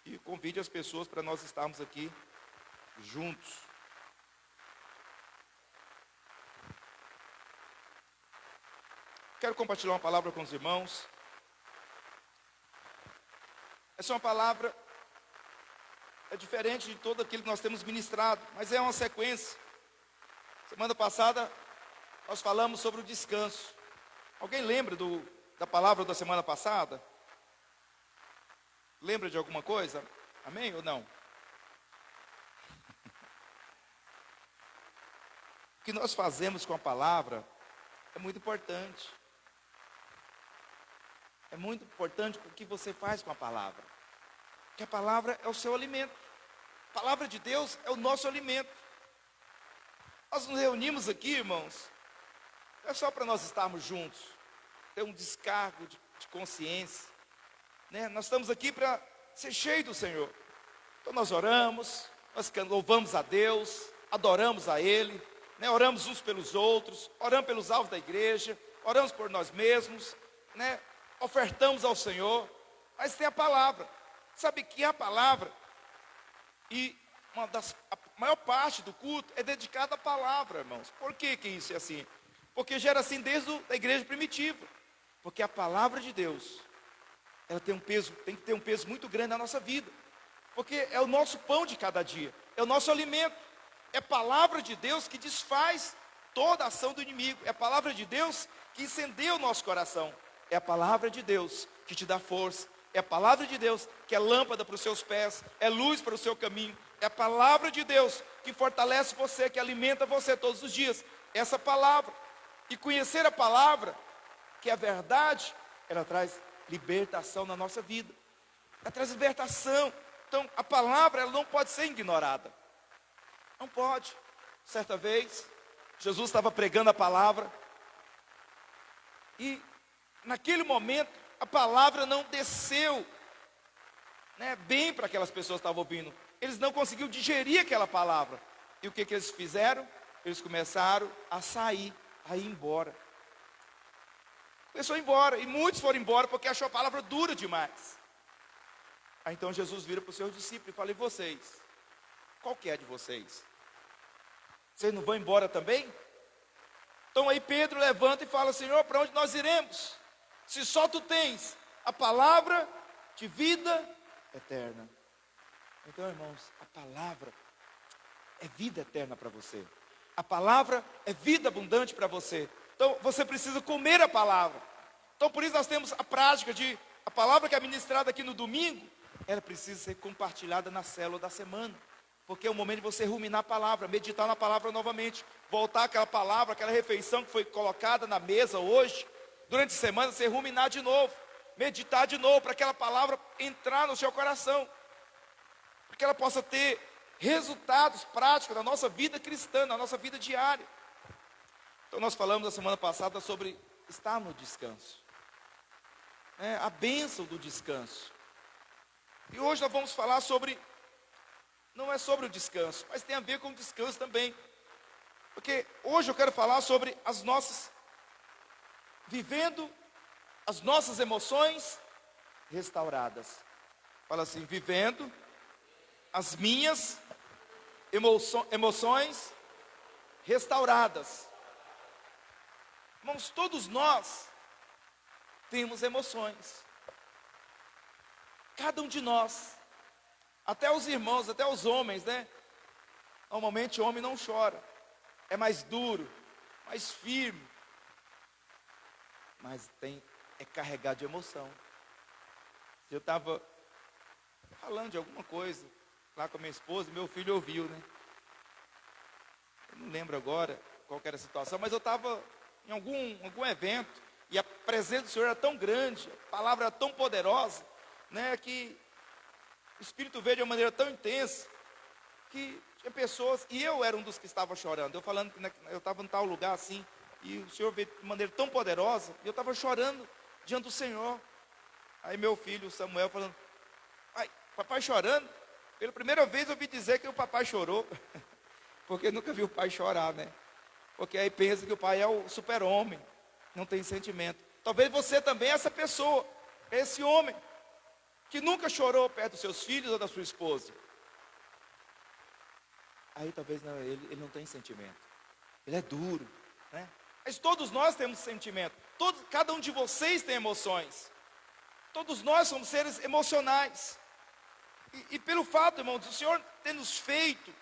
e convide as pessoas para nós estarmos aqui juntos. Quero compartilhar uma palavra com os irmãos. Essa é uma palavra, é diferente de todo aquilo que nós temos ministrado, mas é uma sequência. Semana passada nós falamos sobre o descanso. Alguém lembra da palavra da semana passada? Lembra de alguma coisa? Amém ou não? O que nós fazemos com a palavra é muito importante. É muito importante o que você faz com a palavra. Porque a palavra é o seu alimento. A palavra de Deus é o nosso alimento. Nós nos reunimos aqui, irmãos, não é só para nós estarmos juntos, ter um descargo de consciência, né? Nós estamos aqui para ser cheios do Senhor. Então nós oramos, nós louvamos a Deus, adoramos a Ele, né? Oramos uns pelos outros, oramos pelos alvos da igreja, oramos por nós mesmos, né? Ofertamos ao Senhor, mas tem a palavra. Sabe que a palavra, e a maior parte do culto é dedicada à palavra, irmãos. Por que isso é assim? Porque já era assim desde a igreja primitiva. Porque a palavra de Deus, ela tem que ter um peso muito grande na nossa vida. Porque é o nosso pão de cada dia, é o nosso alimento. É a palavra de Deus que desfaz toda a ação do inimigo. É a palavra de Deus que incendeia o nosso coração. É a palavra de Deus que te dá força. É a palavra de Deus que é lâmpada para os seus pés, é luz para o seu caminho. É a palavra de Deus que fortalece você, que alimenta você todos os dias. Essa palavra. E conhecer a palavra, que é a verdade, ela traz libertação na nossa vida. Ela traz libertação. Então, a palavra, ela não pode ser ignorada. Não pode. Certa vez, Jesus estava pregando a palavra. E, naquele momento, a palavra não desceu, né, bem para aquelas pessoas que estavam ouvindo. Eles não conseguiam digerir aquela palavra. E o que eles fizeram? Eles começaram a sair, a ir embora. Começou a ir embora, e muitos foram embora porque achou a palavra dura demais. Aí então Jesus vira para os seus discípulos e fala: e vocês? Qual que é de vocês? Vocês não vão embora também? Então aí Pedro levanta e fala: Senhor, para onde nós iremos? Se só tu tens a palavra de vida eterna. Então, irmãos, a palavra é vida eterna para você. A palavra é vida abundante para você. Então, você precisa comer a palavra. Então, por isso nós temos a prática de a palavra que é ministrada aqui no domingo, ela precisa ser compartilhada na célula da semana. Porque é o momento de você ruminar a palavra, meditar na palavra novamente, voltar àquela palavra, aquela refeição que foi colocada na mesa hoje. Durante a semana, você ruminar de novo, meditar de novo, para aquela palavra entrar no seu coração, para que ela possa ter resultados práticos na nossa vida cristã, na nossa vida diária. Então nós falamos na semana passada sobre estar no descanso, a bênção do descanso. E hoje nós vamos falar sobre, não é sobre o descanso, mas tem a ver com o descanso também. Porque hoje eu quero falar sobre vivendo as nossas emoções restauradas. Fala assim: vivendo as minhas emoções restauradas. Irmãos, todos nós temos emoções. Cada um de nós. Até os irmãos, até os homens, né? Normalmente o homem não chora. É mais duro, mais firme. Mas é carregado de emoção. Eu estava falando de alguma coisa lá com a minha esposa, e meu filho ouviu, né? Eu não lembro agora qual que era a situação, mas eu estava em algum evento, e a presença do Senhor era tão grande, a palavra era tão poderosa, né, que o Espírito veio de uma maneira tão intensa, que tinha pessoas, e eu era um dos que estava chorando. Eu falando que eu estava em tal lugar assim, e o Senhor veio de maneira tão poderosa, e eu estava chorando diante do Senhor. Aí meu filho Samuel falando: ai, papai chorando? Pela primeira vez eu ouvi dizer que o papai chorou, porque nunca vi o pai chorar, né? Porque aí pensa que o pai é o super-homem, não tem sentimento. Talvez você também é essa pessoa, é esse homem. que nunca chorou perto dos seus filhos ou da sua esposa. Aí talvez não, ele não tem sentimento. Ele é duro, né? Mas todos nós temos sentimento. Cada um de vocês tem emoções. Todos nós somos seres emocionais. E pelo fato, irmãos, do Senhor ter nos feito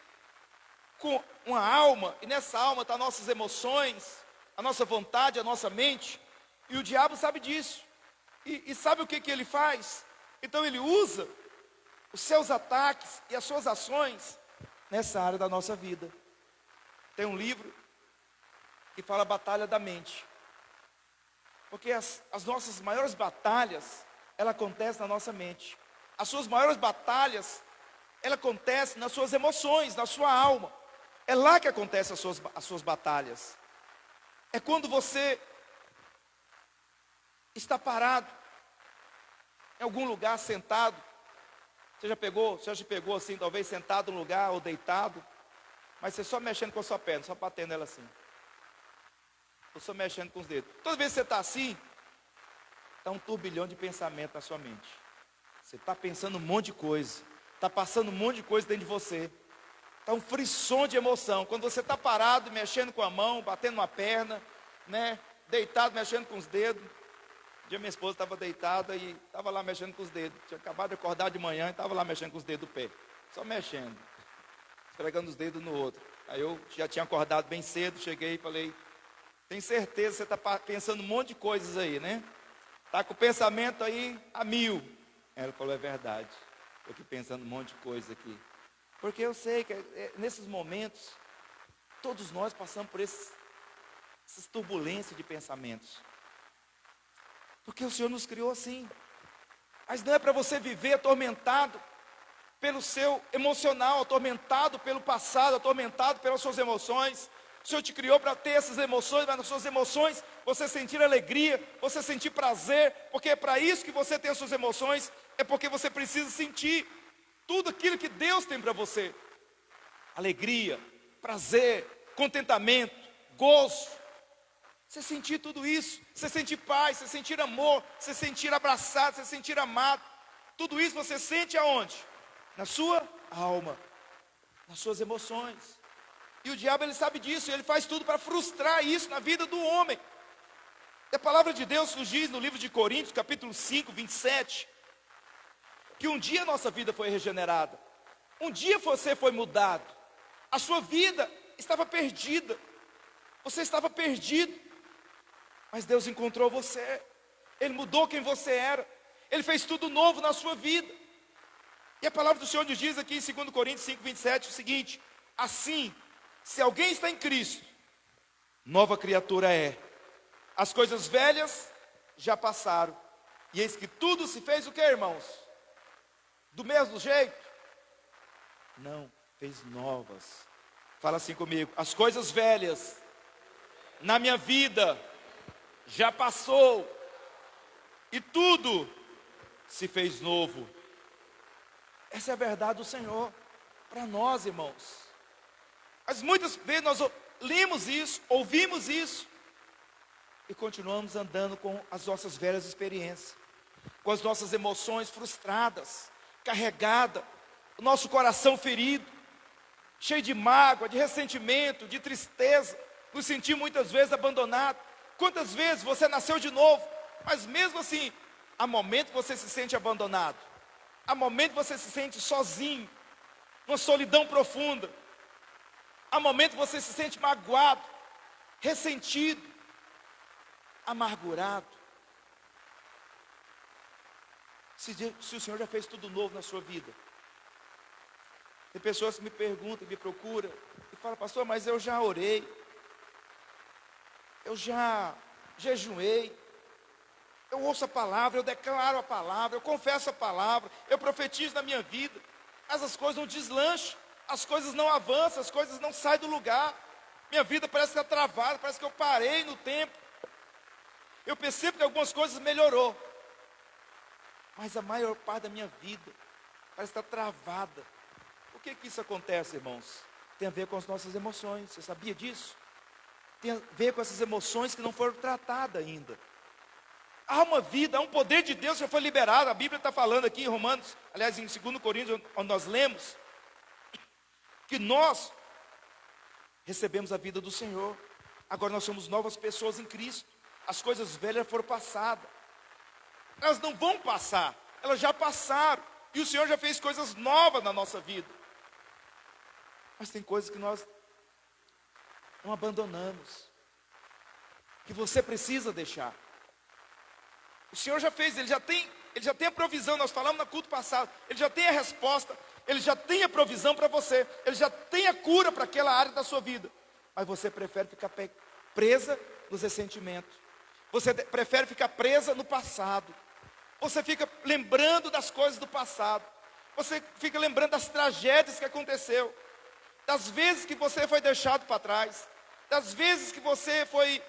com uma alma, e nessa alma estão nossas emoções, a nossa vontade, a nossa mente, e o diabo sabe disso. E sabe o que ele faz? Então ele usa os seus ataques e as suas ações nessa área da nossa vida. Tem um livro que fala a batalha da mente. Porque as nossas maiores batalhas, ela acontece na nossa mente. As suas maiores batalhas, ela acontece nas suas emoções, na sua alma. É lá que acontecem as suas batalhas. É quando você está parado em algum lugar, sentado. Você já pegou assim, talvez sentado num lugar ou deitado, mas você só mexendo com a sua perna, só batendo ela assim. Ou só mexendo com os dedos. Toda vez que você está assim, está um turbilhão de pensamento na sua mente. Você está pensando um monte de coisa. Está passando um monte de coisa dentro de você. Está um frisson de emoção. Quando você está parado, mexendo com a mão, batendo uma perna, né? Deitado, mexendo com os dedos. Um dia minha esposa estava deitada e estava lá mexendo com os dedos. Tinha acabado de acordar de manhã e estava lá mexendo com os dedos do pé. Só mexendo. Esfregando os dedos no outro. Aí eu já tinha acordado bem cedo, cheguei e falei, tem certeza que você está pensando um monte de coisas aí, né? Está com o pensamento aí a 1000. Ela falou, é verdade. Estou aqui pensando um monte de coisa aqui. Porque eu sei que nesses momentos, todos nós passamos por essas turbulências de pensamentos. Porque o Senhor nos criou assim. Mas não é para você viver atormentado pelo seu emocional, atormentado pelo passado, atormentado pelas suas emoções. O Senhor te criou para ter essas emoções, mas nas suas emoções você sentir alegria, você sentir prazer, porque é para isso que você tem as suas emoções, é porque você precisa sentir tudo aquilo que Deus tem para você. Alegria, prazer, contentamento, gozo. Você sentir tudo isso, você sentir paz, você sentir amor, você sentir abraçado, você sentir amado. Tudo isso você sente aonde? Na sua alma, nas suas emoções. E o diabo, ele sabe disso, ele faz tudo para frustrar isso na vida do homem. E a palavra de Deus nos diz no livro de Coríntios, capítulo 5, 27, que um dia a nossa vida foi regenerada. Um dia você foi mudado. A sua vida estava perdida. Você estava perdido. Mas Deus encontrou você. Ele mudou quem você era. Ele fez tudo novo na sua vida. E a palavra do Senhor nos diz aqui em 2 Coríntios 5, 27 o seguinte: assim, se alguém está em Cristo, nova criatura é. As coisas velhas já passaram. E eis que tudo se fez o que, irmãos? Do mesmo jeito? Não, fez novas. Fala assim comigo: as coisas velhas na minha vida já passou, e tudo se fez novo. Essa é a verdade do Senhor para nós, irmãos. Mas muitas vezes nós lemos isso, ouvimos isso, e continuamos andando com as nossas velhas experiências, com as nossas emoções frustradas, carregadas, o nosso coração ferido, cheio de mágoa, de ressentimento, de tristeza, nos sentir muitas vezes abandonado. Quantas vezes você nasceu de novo, mas mesmo assim, há momentos que você se sente abandonado, há momentos que você se sente sozinho, numa solidão profunda, há momentos que você se sente magoado, ressentido, amargurado. Se o Senhor já fez tudo novo na sua vida. Tem pessoas que me perguntam, me procuram e falam: pastor, mas eu já orei, eu já jejuei, eu ouço a palavra, eu declaro a palavra, eu confesso a palavra, eu profetizo na minha vida, mas as coisas não deslancham, as coisas não avançam, as coisas não saem do lugar. Minha vida parece que está travada, parece que eu parei no tempo. Eu percebo que algumas coisas melhorou, mas a maior parte da minha vida parece estar travada. Por que isso acontece, irmãos? Tem a ver com as nossas emoções. Você sabia disso? Tem a ver com essas emoções que não foram tratadas ainda. Há uma vida, há um poder de Deus que já foi liberado. A Bíblia está falando aqui em Romanos, aliás, em 2 Coríntios, onde nós lemos, que nós recebemos a vida do Senhor. Agora nós somos novas pessoas em Cristo. As coisas velhas foram passadas. Elas não vão passar, elas já passaram. E o Senhor já fez coisas novas na nossa vida. Mas tem coisas que nós não abandonamos, que você precisa deixar. O Senhor já fez, Ele já tem a provisão. Nós falamos no culto passado, Ele já tem a resposta, Ele já tem a provisão para você, Ele já tem a cura para aquela área da sua vida. Mas você prefere ficar presa nos ressentimentos, você prefere ficar presa no passado, você fica lembrando das coisas do passado, você fica lembrando das tragédias que aconteceu, das vezes que você foi deixado para trás, das vezes que você foi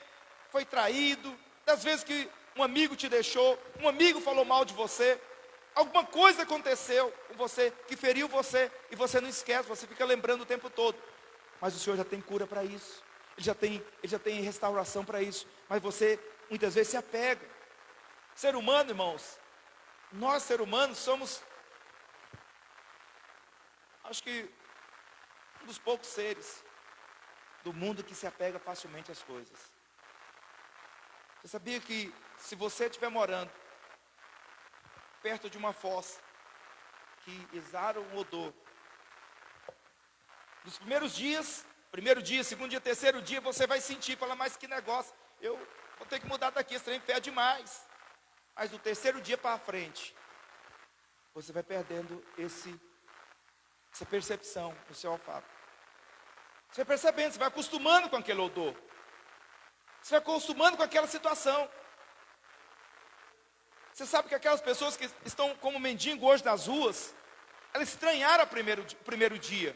traído, das vezes que um amigo te deixou, um amigo falou mal de você, alguma coisa aconteceu com você, que feriu você, e você não esquece, você fica lembrando o tempo todo. Mas o Senhor já tem cura para isso, Ele já tem restauração para isso, mas você muitas vezes se apega. Ser humano, irmãos, nós ser humanos somos, acho que um dos poucos seres do mundo que se apega facilmente às coisas. Você sabia que se você estiver morando perto de uma fossa que exala um odor, nos primeiros dias, primeiro dia, segundo dia, terceiro dia, você vai sentir, falar, mas que negócio, eu vou ter que mudar daqui, esse trem fede demais. Mas do terceiro dia para frente, você vai perdendo essa percepção no seu olfato. Você vai percebendo, você vai acostumando com aquele odor, você vai acostumando com aquela situação. Você sabe que aquelas pessoas que estão como mendigo hoje nas ruas, elas estranharam o primeiro dia,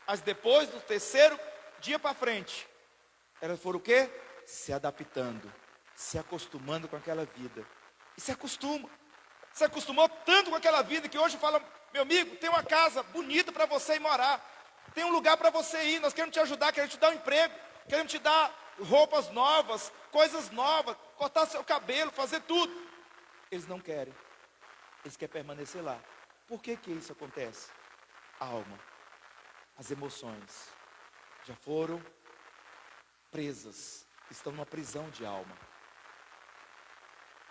mas depois do terceiro dia para frente, elas foram o quê? Se adaptando, se acostumando com aquela vida. E se acostuma. Se acostumou tanto com aquela vida que hoje fala, meu amigo, tem uma casa bonita para você ir morar, tem um lugar para você ir, nós queremos te ajudar, queremos te dar um emprego, queremos te dar roupas novas, coisas novas, cortar seu cabelo, fazer tudo. Eles não querem, eles querem permanecer lá. Por que isso acontece? A alma, as emoções já foram presas, estão numa prisão de alma.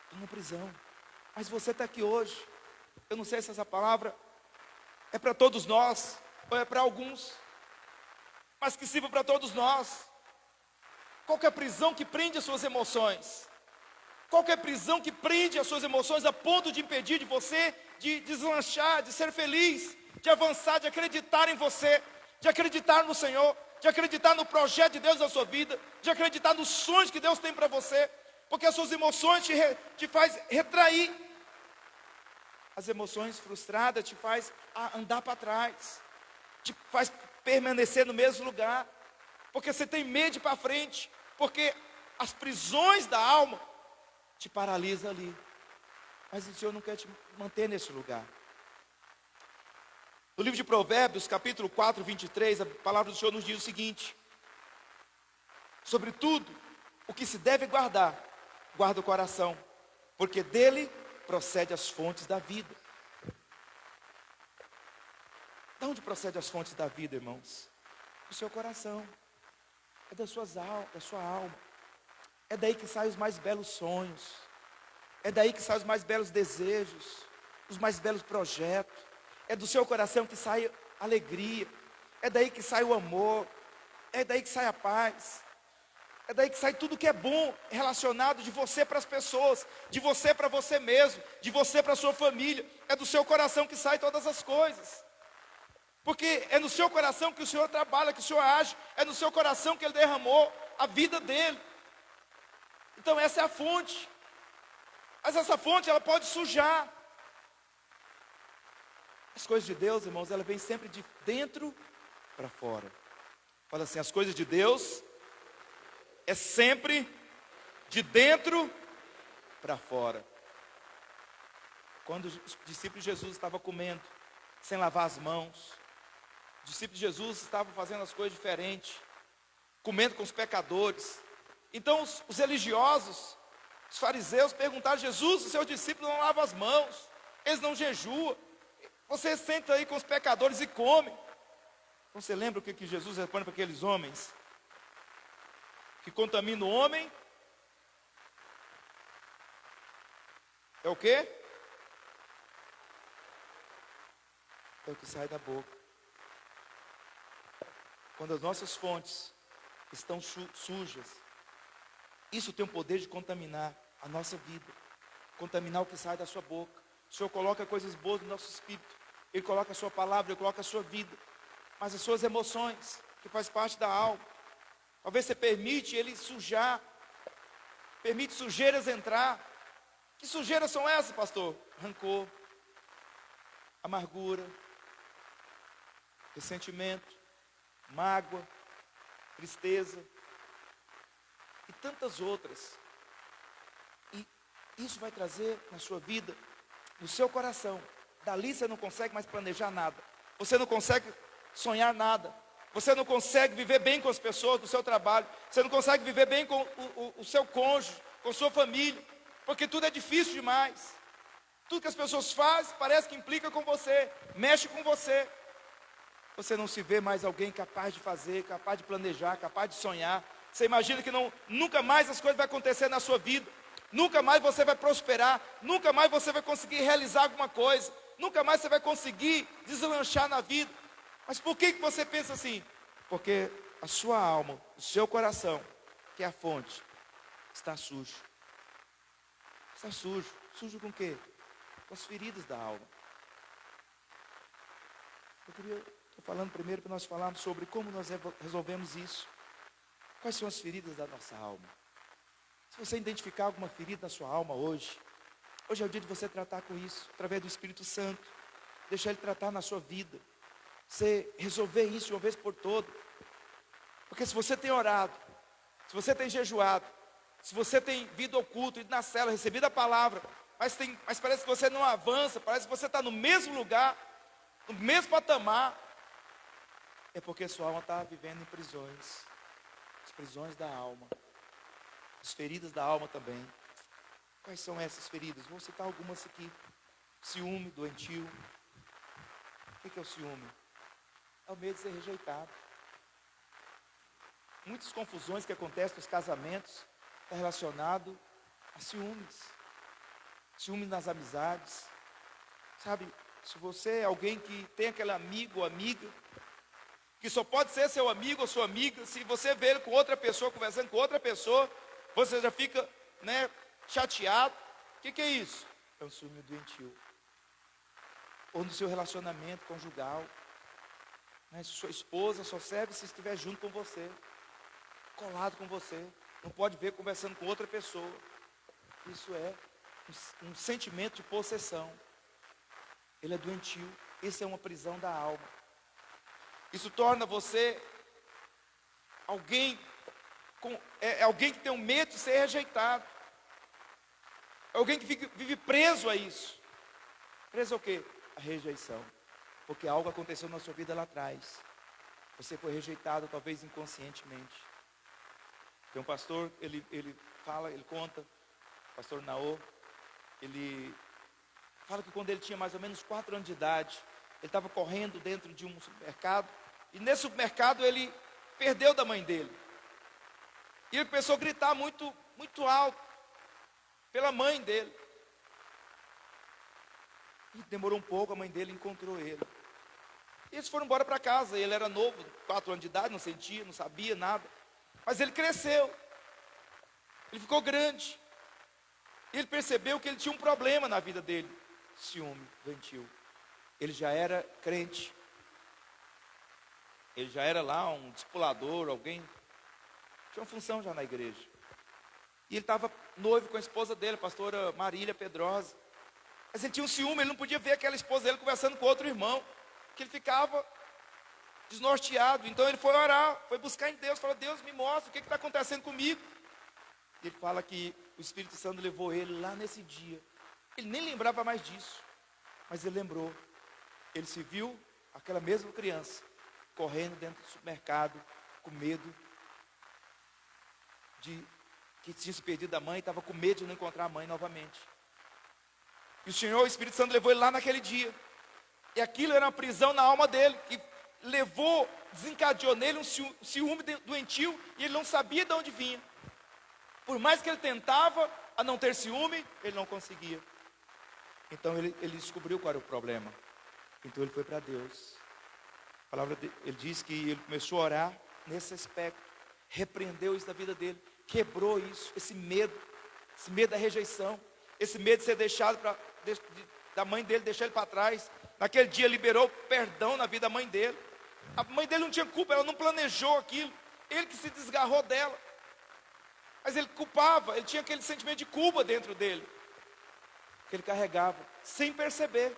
Estão numa prisão. Mas você está aqui hoje. Eu não sei se essa palavra é para todos nós ou é para alguns, mas que sirva para todos nós. Qual que é a prisão que prende as suas emoções? Qual que é a prisão que prende as suas emoções a ponto de impedir de você de deslanchar, de ser feliz, de avançar, de acreditar em você, de acreditar no Senhor, de acreditar no projeto de Deus na sua vida, de acreditar nos sonhos que Deus tem para você? Porque as suas emoções te faz retrair. As emoções frustradas te faz andar para trás, te faz permanecer no mesmo lugar, porque você tem medo de ir para frente, porque as prisões da alma te paralisam ali. Mas o Senhor não quer te manter nesse lugar. No livro de Provérbios, capítulo 4, 23, a palavra do Senhor nos diz o seguinte: sobretudo, o que se deve guardar, guarda o coração, porque dele procede as fontes da vida. De onde procede as fontes da vida, irmãos? Do seu coração, é da sua alma. É daí que saem os mais belos sonhos, é daí que saem os mais belos desejos, os mais belos projetos. É do seu coração que sai a alegria, é daí que sai o amor, é daí que sai a paz, é daí que sai tudo que é bom relacionado de você para as pessoas, de você para você mesmo, de você para a sua família. É do seu coração que sai todas as coisas, porque é no seu coração que o Senhor trabalha, que o Senhor age, é no seu coração que Ele derramou a vida dEle. Então essa é a fonte, mas essa fonte ela pode sujar. As coisas de Deus, irmãos, ela vem sempre de dentro para fora. Fala assim, as coisas de Deus é sempre de dentro para fora. Quando os discípulos de Jesus estavam comendo sem lavar as mãos, os discípulos de Jesus estavam fazendo as coisas diferentes, comendo com os pecadores. Então os religiosos, Os fariseus perguntaram a Jesus: os seus discípulos não lavam as mãos, eles não jejuam, você senta aí com os pecadores e come. Então você lembra o que Jesus responde para aqueles homens? Que contamina o homem é o quê? É o que sai da boca. Quando as nossas fontes estão sujas, isso tem o poder de contaminar a nossa vida, contaminar o que sai da sua boca. O Senhor coloca coisas boas no nosso espírito, Ele coloca a sua palavra, Ele coloca a sua vida, mas as suas emoções, que faz parte da alma, talvez você permite ele sujar, permite sujeiras entrar. Que sujeiras são essas, pastor? Rancor, amargura, ressentimento, mágoa, tristeza e tantas outras. E isso vai trazer na sua vida, no seu coração. Dali você não consegue mais planejar nada, você não consegue sonhar nada, você não consegue viver bem com as pessoas do seu trabalho, você não consegue viver bem com o seu cônjuge, com sua família, porque tudo é difícil demais. Tudo que as pessoas fazem parece que implica com você, mexe com você. Você não se vê mais alguém capaz de fazer, capaz de planejar, capaz de sonhar. Você imagina que nunca mais as coisas vão acontecer na sua vida, nunca mais você vai prosperar, nunca mais você vai conseguir realizar alguma coisa, nunca mais você vai conseguir deslanchar na vida. Mas por que você pensa assim? Porque a sua alma, o seu coração, que é a fonte, está sujo. Está sujo. Sujo com o quê? Com as feridas da alma. Estou falando primeiro para nós falarmos sobre como nós resolvemos isso. Quais são as feridas da nossa alma? Se você identificar alguma ferida na sua alma hoje é o dia de você tratar com isso, através do Espírito Santo. Deixar Ele tratar na sua vida. Você resolver isso de uma vez por todas. Porque se você tem orado, se você tem jejuado, se você tem vindo ao culto, ido na cela, recebido a palavra, mas parece que você não avança, parece que você está no mesmo lugar, no mesmo patamar, é porque sua alma está vivendo em prisões. As prisões da alma, as feridas da alma também. Quais são essas feridas? Vou citar algumas aqui. Ciúme doentio. O que é o ciúme? É o medo de ser rejeitado. Muitas confusões que acontecem nos casamentos está relacionado a ciúmes. Ciúme nas amizades. Sabe, se você é alguém que tem aquele amigo ou amiga, que só pode ser seu amigo ou sua amiga, se você vê ele com outra pessoa, conversando com outra pessoa, você já fica, chateado. O que é isso? É um ciúme doentio. Ou no seu relacionamento conjugal. Sua esposa só serve se estiver junto com você, colado com você. Não pode ver conversando com outra pessoa. Isso é um sentimento de possessão. Ele é doentio. Isso é uma prisão da alma. Isso torna você alguém que tem um medo de ser rejeitado. É alguém que vive preso a isso. Preso ao quê? A rejeição. Porque algo aconteceu na sua vida lá atrás. Você foi rejeitado, talvez inconscientemente. Tem um pastor, ele conta, pastor Naô, ele fala que quando ele tinha mais ou menos 4 anos de idade, ele estava correndo dentro de um supermercado, e nesse supermercado ele perdeu da mãe dele. E ele começou a gritar muito, muito alto pela mãe dele. E demorou um pouco, a mãe dele encontrou ele. E eles foram embora para casa. Ele era novo, 4 anos de idade, não sentia, não sabia nada. Mas ele cresceu. Ele ficou grande. E ele percebeu que ele tinha um problema na vida dele. Ciúme doentio. Ele já era crente. Ele já era lá um discipulador, alguém. Tinha uma função já na igreja. E ele estava noivo com a esposa dele, a pastora Marília Pedrosa. Mas ele tinha um ciúme, ele não podia ver aquela esposa dele conversando com outro irmão, que ele ficava desnorteado. Então ele foi orar, foi buscar em Deus, falou: Deus, me mostra o que está acontecendo comigo. E ele fala que o Espírito Santo levou ele lá nesse dia. Ele nem lembrava mais disso, mas ele lembrou. Ele se viu, aquela mesma criança, correndo dentro do supermercado, com medo de que tinha se perdido da mãe, estava com medo de não encontrar a mãe novamente. E o Senhor, o Espírito Santo, levou ele lá naquele dia. E aquilo era uma prisão na alma dele, que levou, desencadeou nele um ciúme doentio, e ele não sabia de onde vinha. Por mais que ele tentava a não ter ciúme, ele não conseguia. Então ele descobriu qual era o problema. Então ele foi para Deus. A palavra ele diz que ele começou a orar nesse aspecto, repreendeu isso da vida dele, quebrou isso, esse medo da rejeição, esse medo de ser deixado da mãe dele, deixar ele para trás. Naquele dia liberou perdão na vida da mãe dele. A mãe dele não tinha culpa, ela não planejou aquilo, ele que se desgarrou dela. Mas ele culpava, ele tinha aquele sentimento de culpa dentro dele, que ele carregava, sem perceber.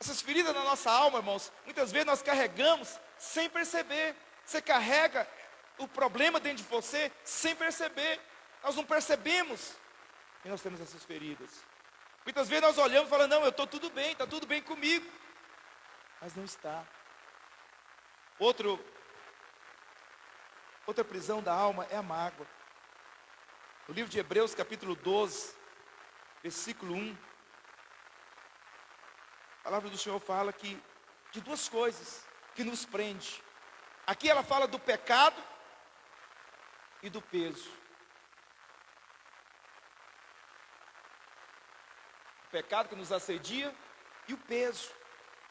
Essas feridas na nossa alma, irmãos, muitas vezes nós carregamos sem perceber. Você carrega o problema dentro de você sem perceber. Nós não percebemos que nós temos essas feridas. Muitas vezes nós olhamos e falamos, não, eu estou tudo bem, está tudo bem comigo. Mas não está. Outra prisão da alma é a mágoa. No livro de Hebreus, capítulo 12, versículo 1, a palavra do Senhor fala que de duas coisas que nos prende. Aqui ela fala do pecado e do peso. O pecado que nos assedia e o peso.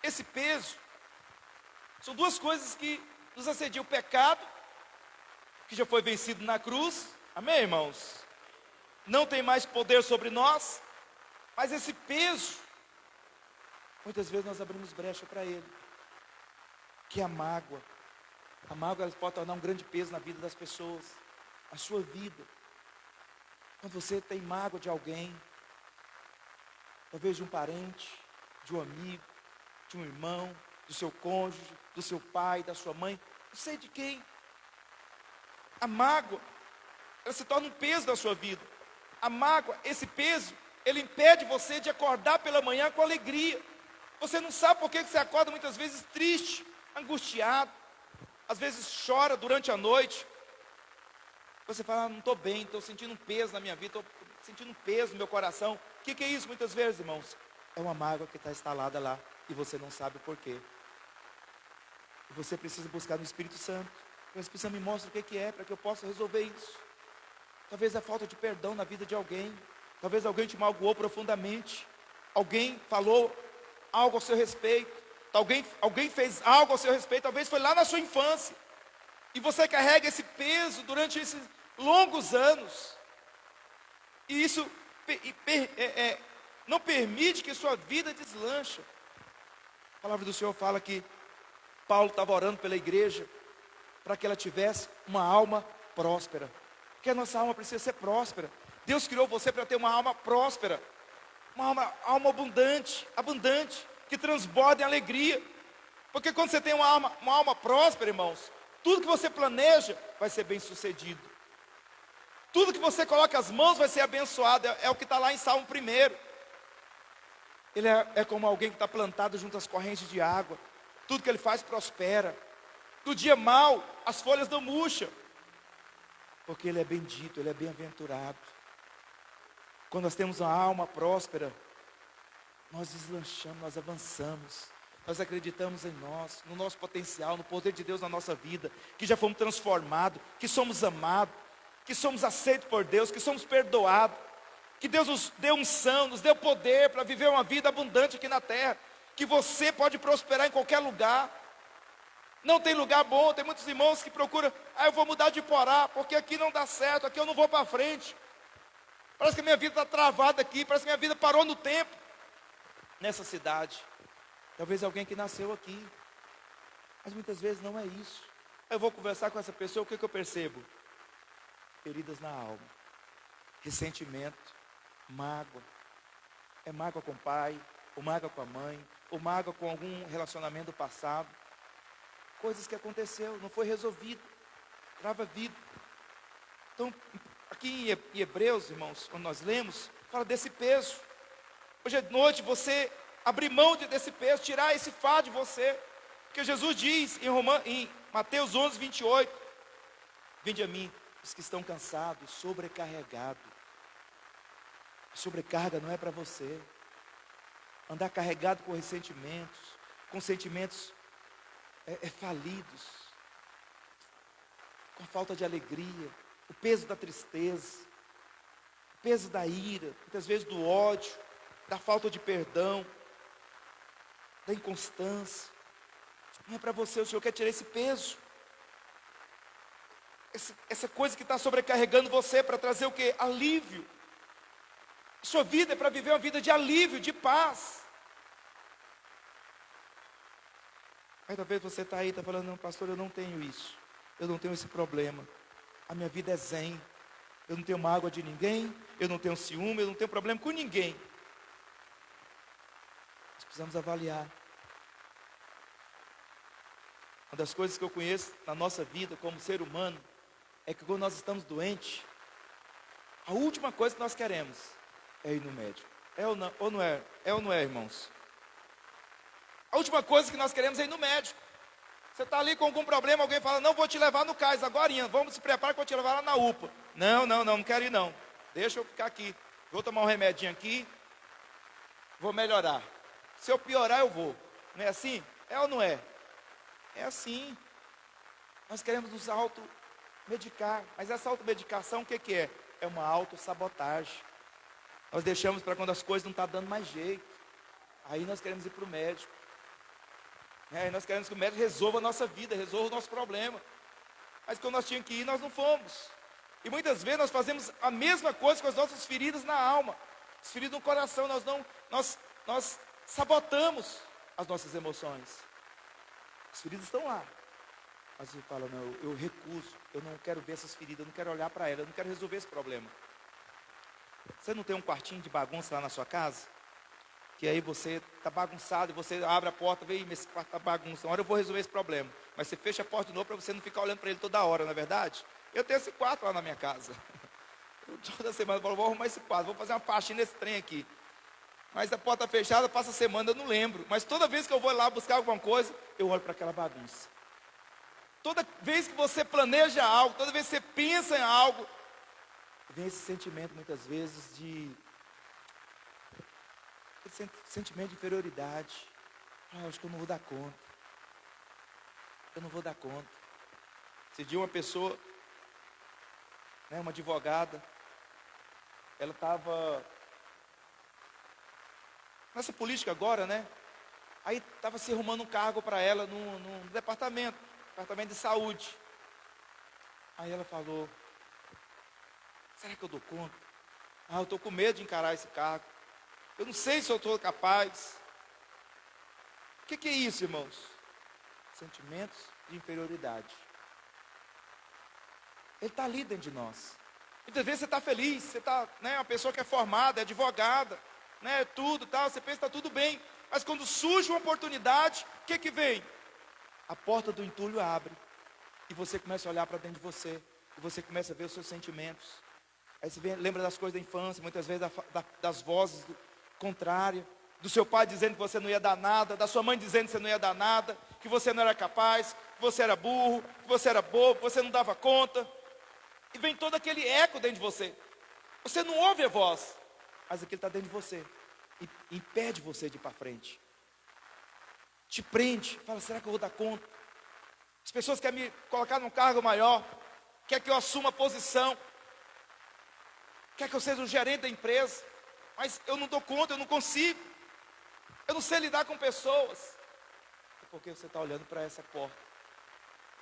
Esse peso são duas coisas que nos assediam. O pecado, que já foi vencido na cruz, amém, irmãos? Não tem mais poder sobre nós, mas esse peso, muitas vezes nós abrimos brecha para ele, que é a mágoa. A mágoa ela pode tornar um grande peso na vida das pessoas, a sua vida. Quando você tem mágoa de alguém, talvez de um parente, de um amigo, de um irmão, do seu cônjuge, do seu pai, da sua mãe, não sei de quem. A mágoa, ela se torna um peso na sua vida. A mágoa, esse peso, ele impede você de acordar pela manhã com alegria. Você não sabe por que você acorda muitas vezes triste, angustiado. Às vezes chora durante a noite. Você fala, não estou bem, estou sentindo um peso na minha vida, estou sentindo um peso no meu coração. O que é isso muitas vezes, irmãos? É uma mágoa que está instalada lá e você não sabe o porquê. E você precisa buscar no Espírito Santo. O Espírito Santo me mostra o que é, para que eu possa resolver isso. Talvez a falta de perdão na vida de alguém. Talvez alguém te magoou profundamente. Alguém falou algo ao seu respeito. Alguém fez algo ao seu respeito. Talvez foi lá na sua infância. E você carrega esse peso durante esses longos anos. E isso não permite que sua vida deslanche. A palavra do Senhor fala que Paulo estava orando pela igreja para que ela tivesse uma alma próspera. Porque a nossa alma precisa ser próspera. Deus criou você para ter uma alma próspera. Uma alma abundante, que transborda em alegria. Porque quando você tem uma alma próspera, irmãos, tudo que você planeja vai ser bem sucedido. Tudo que você coloca as mãos vai ser abençoado. É o que está lá em Salmo 1. Ele é como alguém que está plantado junto às correntes de água. Tudo que ele faz prospera. No dia mau, as folhas não murcham. Porque ele é bendito, ele é bem-aventurado. Quando nós temos uma alma próspera, nós deslanchamos, nós avançamos. Nós acreditamos em nós, no nosso potencial, no poder de Deus na nossa vida. Que já fomos transformados, que somos amados, que somos aceitos por Deus, que somos perdoados. Que Deus nos deu unção, nos deu poder para viver uma vida abundante aqui na terra. Que você pode prosperar em qualquer lugar. Não tem lugar bom, tem muitos irmãos que procuram, eu vou mudar de Porá, porque aqui não dá certo, aqui eu não vou para frente. Parece que a minha vida está travada aqui, parece que a minha vida parou no tempo. Nessa cidade, talvez alguém que nasceu aqui, mas muitas vezes não é isso. Eu vou conversar com essa pessoa, o que eu percebo? Feridas na alma, ressentimento, mágoa. É mágoa com o pai, ou mágoa com a mãe, ou mágoa com algum relacionamento passado. Coisas que aconteceu, não foi resolvido, trava a vida. Então, aqui em Hebreus, irmãos, quando nós lemos, fala desse peso. Hoje à noite você abrir mão desse peso, tirar esse fardo de você. Porque Jesus diz em Mateus 11, 28, vinde a mim, os que estão cansados, sobrecarregados. Sobrecarga não é para você. Andar carregado com ressentimentos, com sentimentos falidos, com falta de alegria, o peso da tristeza, o peso da ira, muitas vezes do ódio, da falta de perdão, da inconstância. Não é para você, o Senhor quer tirar esse peso. Essa coisa que está sobrecarregando você para trazer o quê? Alívio. Sua vida é para viver uma vida de alívio, de paz. Aí talvez você está aí, está falando, não, pastor, eu não tenho isso. Eu não tenho esse problema. A minha vida é zen. Eu não tenho mágoa de ninguém. Eu não tenho ciúme, eu não tenho problema com ninguém. Nós precisamos avaliar. Uma das coisas que eu conheço na nossa vida como ser humano é que quando nós estamos doentes, a última coisa que nós queremos é ir no médico. É ou não é? É ou não é, irmãos? A última coisa que nós queremos é ir no médico. Você está ali com algum problema, alguém fala, não, vou te levar no CAIS agorinha, vamos se preparar que eu vou te levar lá na UPA. Não quero ir não. Deixa eu ficar aqui. Vou tomar um remedinho aqui, vou melhorar. Se eu piorar, eu vou. Não é assim? É ou não é? É assim. Nós queremos nos automedicar. Mas essa automedicação, o que é? É uma autossabotagem. Nós deixamos para quando as coisas não estão dando mais jeito. Aí nós queremos ir para o médico. Nós queremos que o médico resolva a nossa vida, resolva o nosso problema. Mas quando nós tínhamos que ir, nós não fomos. E muitas vezes nós fazemos a mesma coisa com as nossas feridas na alma, as feridas no coração. Nós sabotamos as nossas emoções. As feridas estão lá. Mas você fala, não, eu recuso, eu não quero ver essas feridas, eu não quero olhar para elas, eu não quero resolver esse problema. Você não tem um quartinho de bagunça lá na sua casa? Que aí você está bagunçado e você abre a porta, vê, esse quarto está bagunça, uma hora eu vou resolver esse problema. Mas você fecha a porta de novo para você não ficar olhando para ele toda hora, não é verdade? Eu tenho esse quarto lá na minha casa. Toda semana eu falo, vou arrumar esse quarto, vou fazer uma faxina nesse trem aqui. Mas a porta fechada, passa a semana, eu não lembro. Mas toda vez que eu vou lá buscar alguma coisa, eu olho para aquela bagunça. Toda vez que você planeja algo, toda vez que você pensa em algo, vem esse sentimento muitas vezes esse sentimento de inferioridade. Acho que eu não vou dar conta. Eu não vou dar conta. Esse dia uma pessoa, uma advogada, ela estava nessa política agora, Aí estava se arrumando um cargo para ela no departamento de saúde. Aí ela falou, será que eu dou conta? Eu estou com medo de encarar esse cargo. Eu não sei se eu estou capaz. O que é isso, irmãos? Sentimentos de inferioridade. Ele está ali dentro de nós. Muitas vezes você está feliz, você está, uma pessoa que é formada, é advogada, tudo, tal, você pensa que está tudo bem. Mas quando surge uma oportunidade, o que vem? A porta do entulho abre. E você começa a olhar para dentro de você. E você começa a ver os seus sentimentos. Aí você lembra das coisas da infância, muitas vezes das vozes contrárias. Do seu pai dizendo que você não ia dar nada, da sua mãe dizendo que você não ia dar nada, que você não era capaz, que você era burro, que você era bobo, que você não dava conta. E vem todo aquele eco dentro de você. Você não ouve a voz, mas aquilo está dentro de você. E impede você de ir para frente. Te prende, fala, será que eu vou dar conta? As pessoas querem me colocar num cargo maior, querem que eu assuma a posição, quer que eu seja o gerente da empresa, mas eu não dou conta, eu não consigo, eu não sei lidar com pessoas. É porque você está olhando para essa porta,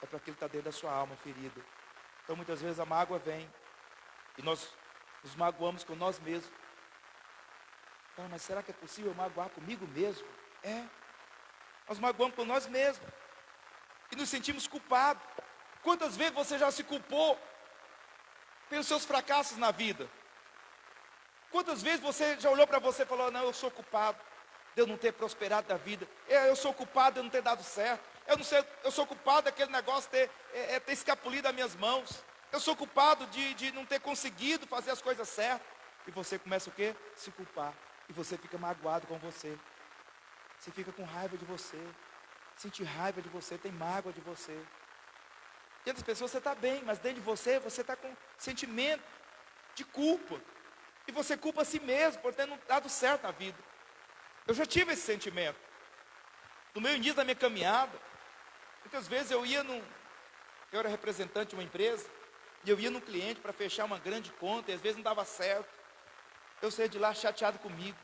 é para aquilo que está dentro da sua alma ferida. Então muitas vezes a mágoa vem, e nós nos magoamos com nós mesmos. Mas será que é possível magoar comigo mesmo? Nós magoamos com nós mesmos, e nos sentimos culpados. Quantas vezes você já se culpou pelos seus fracassos na vida? Quantas vezes você já olhou para você e falou, não, eu sou culpado de eu não ter prosperado da vida, eu sou culpado de eu não ter dado certo, eu sou culpado daquele negócio ter escapulido das minhas mãos, eu sou culpado de não ter conseguido fazer as coisas certas. E você começa o quê? Se culpar, e você fica magoado com você, fica com raiva de você, sente raiva de você, tem mágoa de você. Diante das pessoas você está bem, mas dentro de você, você está com sentimento de culpa. E você culpa a si mesmo por ter não dado certo na vida. Eu já tive esse sentimento. No meu início da minha caminhada, muitas vezes eu era representante de uma empresa, e eu ia num cliente para fechar uma grande conta, e às vezes não dava certo. Eu saía de lá chateado comigo,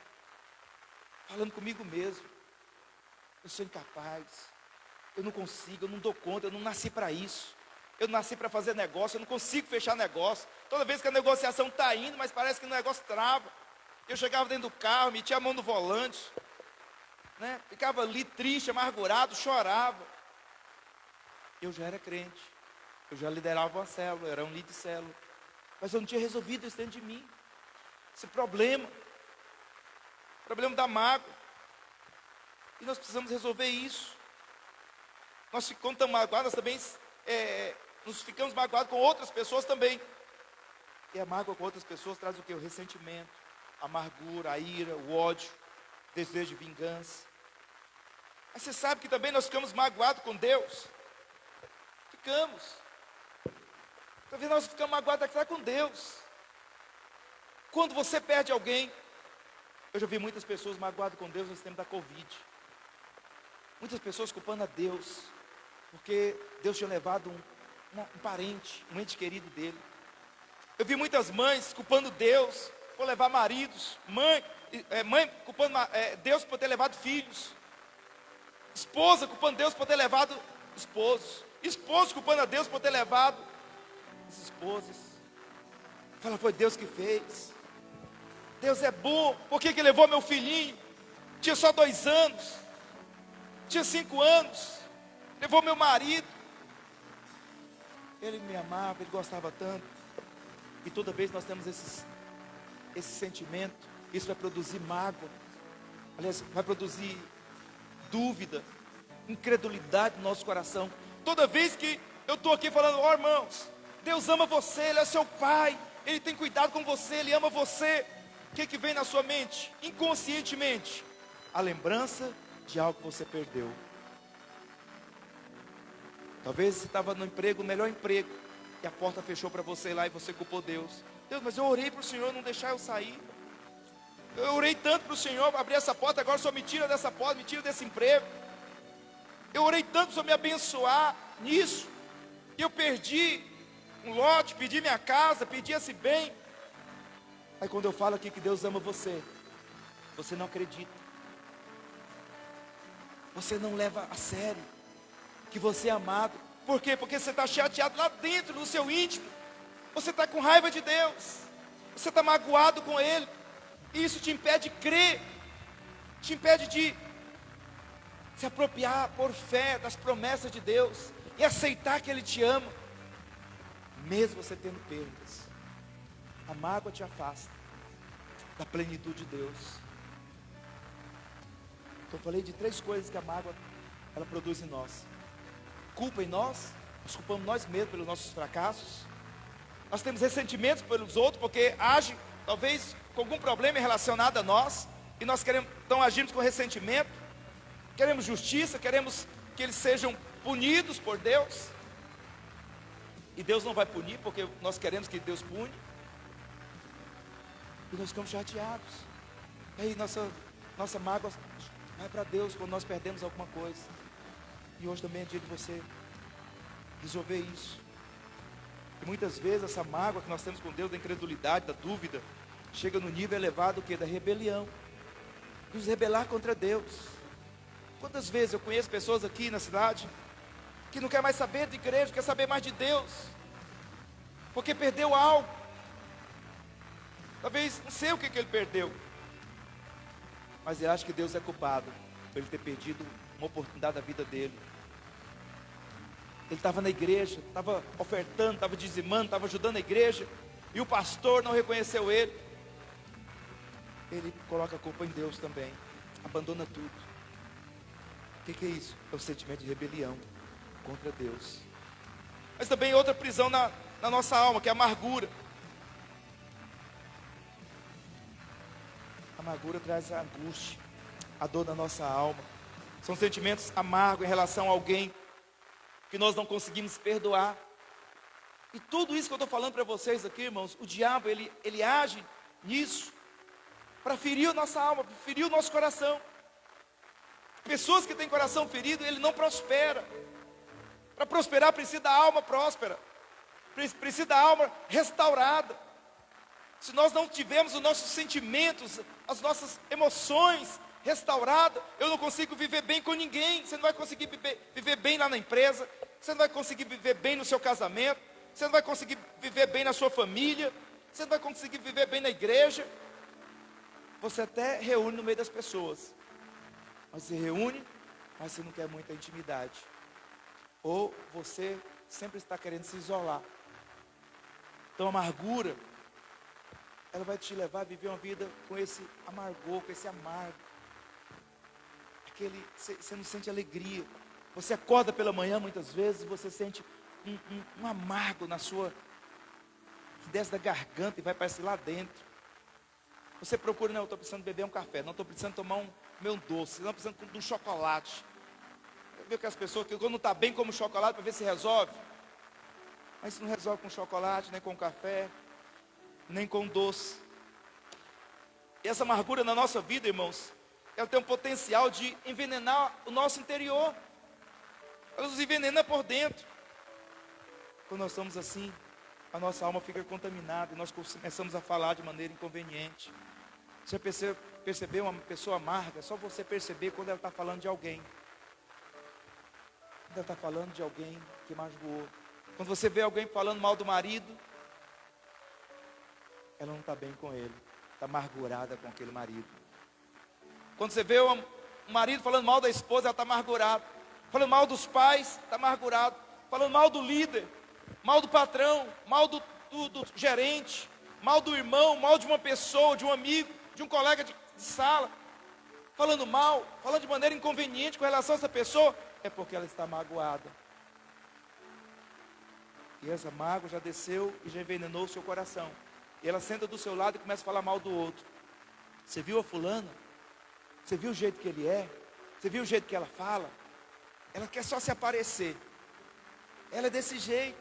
falando comigo mesmo. Eu sou incapaz, eu não consigo, eu não dou conta, eu não nasci para isso. Eu não nasci para fazer negócio, eu não consigo fechar negócio. Toda vez que a negociação está indo, mas parece que o negócio trava. Eu chegava dentro do carro, metia a mão no volante, né? Ficava ali triste, amargurado, chorava. Eu já era crente, eu já liderava uma célula, eu era um líder de célula. Mas eu não tinha resolvido isso dentro de mim. Esse problema da mágoa. E nós precisamos resolver isso. Nós ficamos tão magoados, também nos ficamos magoados com outras pessoas também. E a mágoa com outras pessoas traz o quê? O ressentimento, a amargura, a ira, o ódio, o desejo de vingança. Mas você sabe que também nós ficamos magoados com Deus? Ficamos. Talvez nós ficamos magoados até com Deus. Quando você perde alguém, eu já vi muitas pessoas magoadas com Deus nesse tempo da Covid. Muitas pessoas culpando a Deus, porque Deus tinha levado um parente, um ente querido dele. Eu vi muitas mães culpando Deus por levar maridos, mãe culpando Deus por ter levado filhos, esposa culpando Deus por ter levado esposos, esposo culpando a Deus por ter levado as esposas. Fala, foi Deus que fez. Deus é bom, por que levou meu filhinho? Tinha só 2 anos, tinha 5 anos, levou meu marido. Ele me amava, ele gostava tanto. E toda vez nós temos esse sentimento, isso vai produzir mágoa, aliás, vai produzir dúvida, incredulidade no nosso coração. Toda vez que eu estou aqui falando, irmãos, Deus ama você, Ele é seu Pai, Ele tem cuidado com você, Ele ama você. O que vem na sua mente? Inconscientemente, a lembrança de algo que você perdeu. Talvez você estava no emprego, o melhor emprego, e a porta fechou para você lá e você culpou Deus. Deus, mas eu orei para o Senhor não deixar eu sair. Eu orei tanto para o Senhor abrir essa porta, agora o Senhor me tira dessa porta, me tira desse emprego. Eu orei tanto para o Senhor me abençoar nisso, e eu perdi um lote, perdi minha casa, perdi esse bem. Aí quando eu falo aqui que Deus ama você, você não acredita. Você não leva a sério que você é amado. Por quê? Porque você está chateado lá dentro, no seu íntimo. Você está com raiva de Deus. Você está magoado com Ele. E isso te impede de crer. Te impede de se apropriar por fé das promessas de Deus. E aceitar que Ele te ama. Mesmo você tendo perdas. A mágoa te afasta da plenitude de Deus. Então eu falei de 3 coisas que a mágoa ela produz em nós. Culpa em nós culpamos nós mesmos pelos nossos fracassos. Nós temos ressentimentos pelos outros, porque age talvez com algum problema relacionado a nós, e nós então agimos com ressentimento. Queremos justiça, queremos que eles sejam punidos por Deus, e Deus não vai punir, porque nós queremos que Deus pune. E nós ficamos chateados. E aí nossa mágoa vai para Deus quando nós perdemos alguma coisa. E hoje também é dia de você resolver isso. E muitas vezes essa mágoa que nós temos com Deus, da incredulidade, da dúvida, chega no nível elevado da rebelião. Nos rebelar contra Deus. Quantas vezes eu conheço pessoas aqui na cidade que não quer mais saber de igreja, quer saber mais de Deus, porque perdeu algo. Talvez, não sei o que ele perdeu, mas ele acha que Deus é culpado por ele ter perdido uma oportunidade da vida dele. Ele estava na igreja, estava ofertando, estava dizimando, estava ajudando a igreja, e o pastor não reconheceu ele. Ele coloca a culpa em Deus também, abandona tudo. O que é isso? É o sentimento de rebelião contra Deus. Mas também outra prisão na nossa alma, que é a amargura. A amargura traz a angústia, a dor da nossa alma. São sentimentos amargos em relação a alguém que nós não conseguimos perdoar. E tudo isso que eu estou falando para vocês aqui, irmãos, o diabo, ele age nisso para ferir a nossa alma, para ferir o nosso coração. Pessoas que têm coração ferido, ele não prospera. Para prosperar precisa da alma próspera, precisa da alma restaurada. Se nós não tivermos os nossos sentimentos, as nossas emoções restauradas, eu não consigo viver bem com ninguém. Você não vai conseguir viver bem lá na empresa, você não vai conseguir viver bem no seu casamento, você não vai conseguir viver bem na sua família, você não vai conseguir viver bem na igreja. Você até reúne no meio das pessoas, mas você reúne, mas você não quer muita intimidade. Ou você sempre está querendo se isolar. Então a amargura, ela vai te levar a viver uma vida com esse amargor, com esse amargo. Você não sente alegria. Você acorda pela manhã muitas vezes, você sente um amargo na sua, que desce da garganta e vai para lá dentro. Você procura, não, eu estou precisando beber um café, não, estou precisando tomar um doce, não, estou precisando de um chocolate. Viu que as pessoas que quando não está bem como chocolate, para ver se resolve. Mas isso não resolve com chocolate, nem com café, nem com doce. E essa amargura na nossa vida, irmãos, ela tem um potencial de envenenar o nosso interior. Ela nos envenena por dentro. Quando nós estamos assim, a nossa alma fica contaminada e nós começamos a falar de maneira inconveniente. Você percebeu uma pessoa amarga? É só você perceber quando ela está falando de alguém. Quando ela está falando de alguém que magoou. Quando você vê alguém falando mal do marido, ela não está bem com ele. Está amargurada com aquele marido. Quando você vê um marido falando mal da esposa, ela está amargurada. Falando mal dos pais, está amargurado. Falando mal do líder, mal do patrão, mal do gerente, mal do irmão, mal de uma pessoa, de um amigo, de um colega de sala. Falando mal, falando de maneira inconveniente com relação a essa pessoa, é porque ela está magoada. E essa mágoa já desceu e já envenenou o seu coração. E ela senta do seu lado e começa a falar mal do outro. Você viu a fulana? Você viu o jeito que ele é? Você viu o jeito que ela fala? Ela quer só se aparecer. Ela é desse jeito.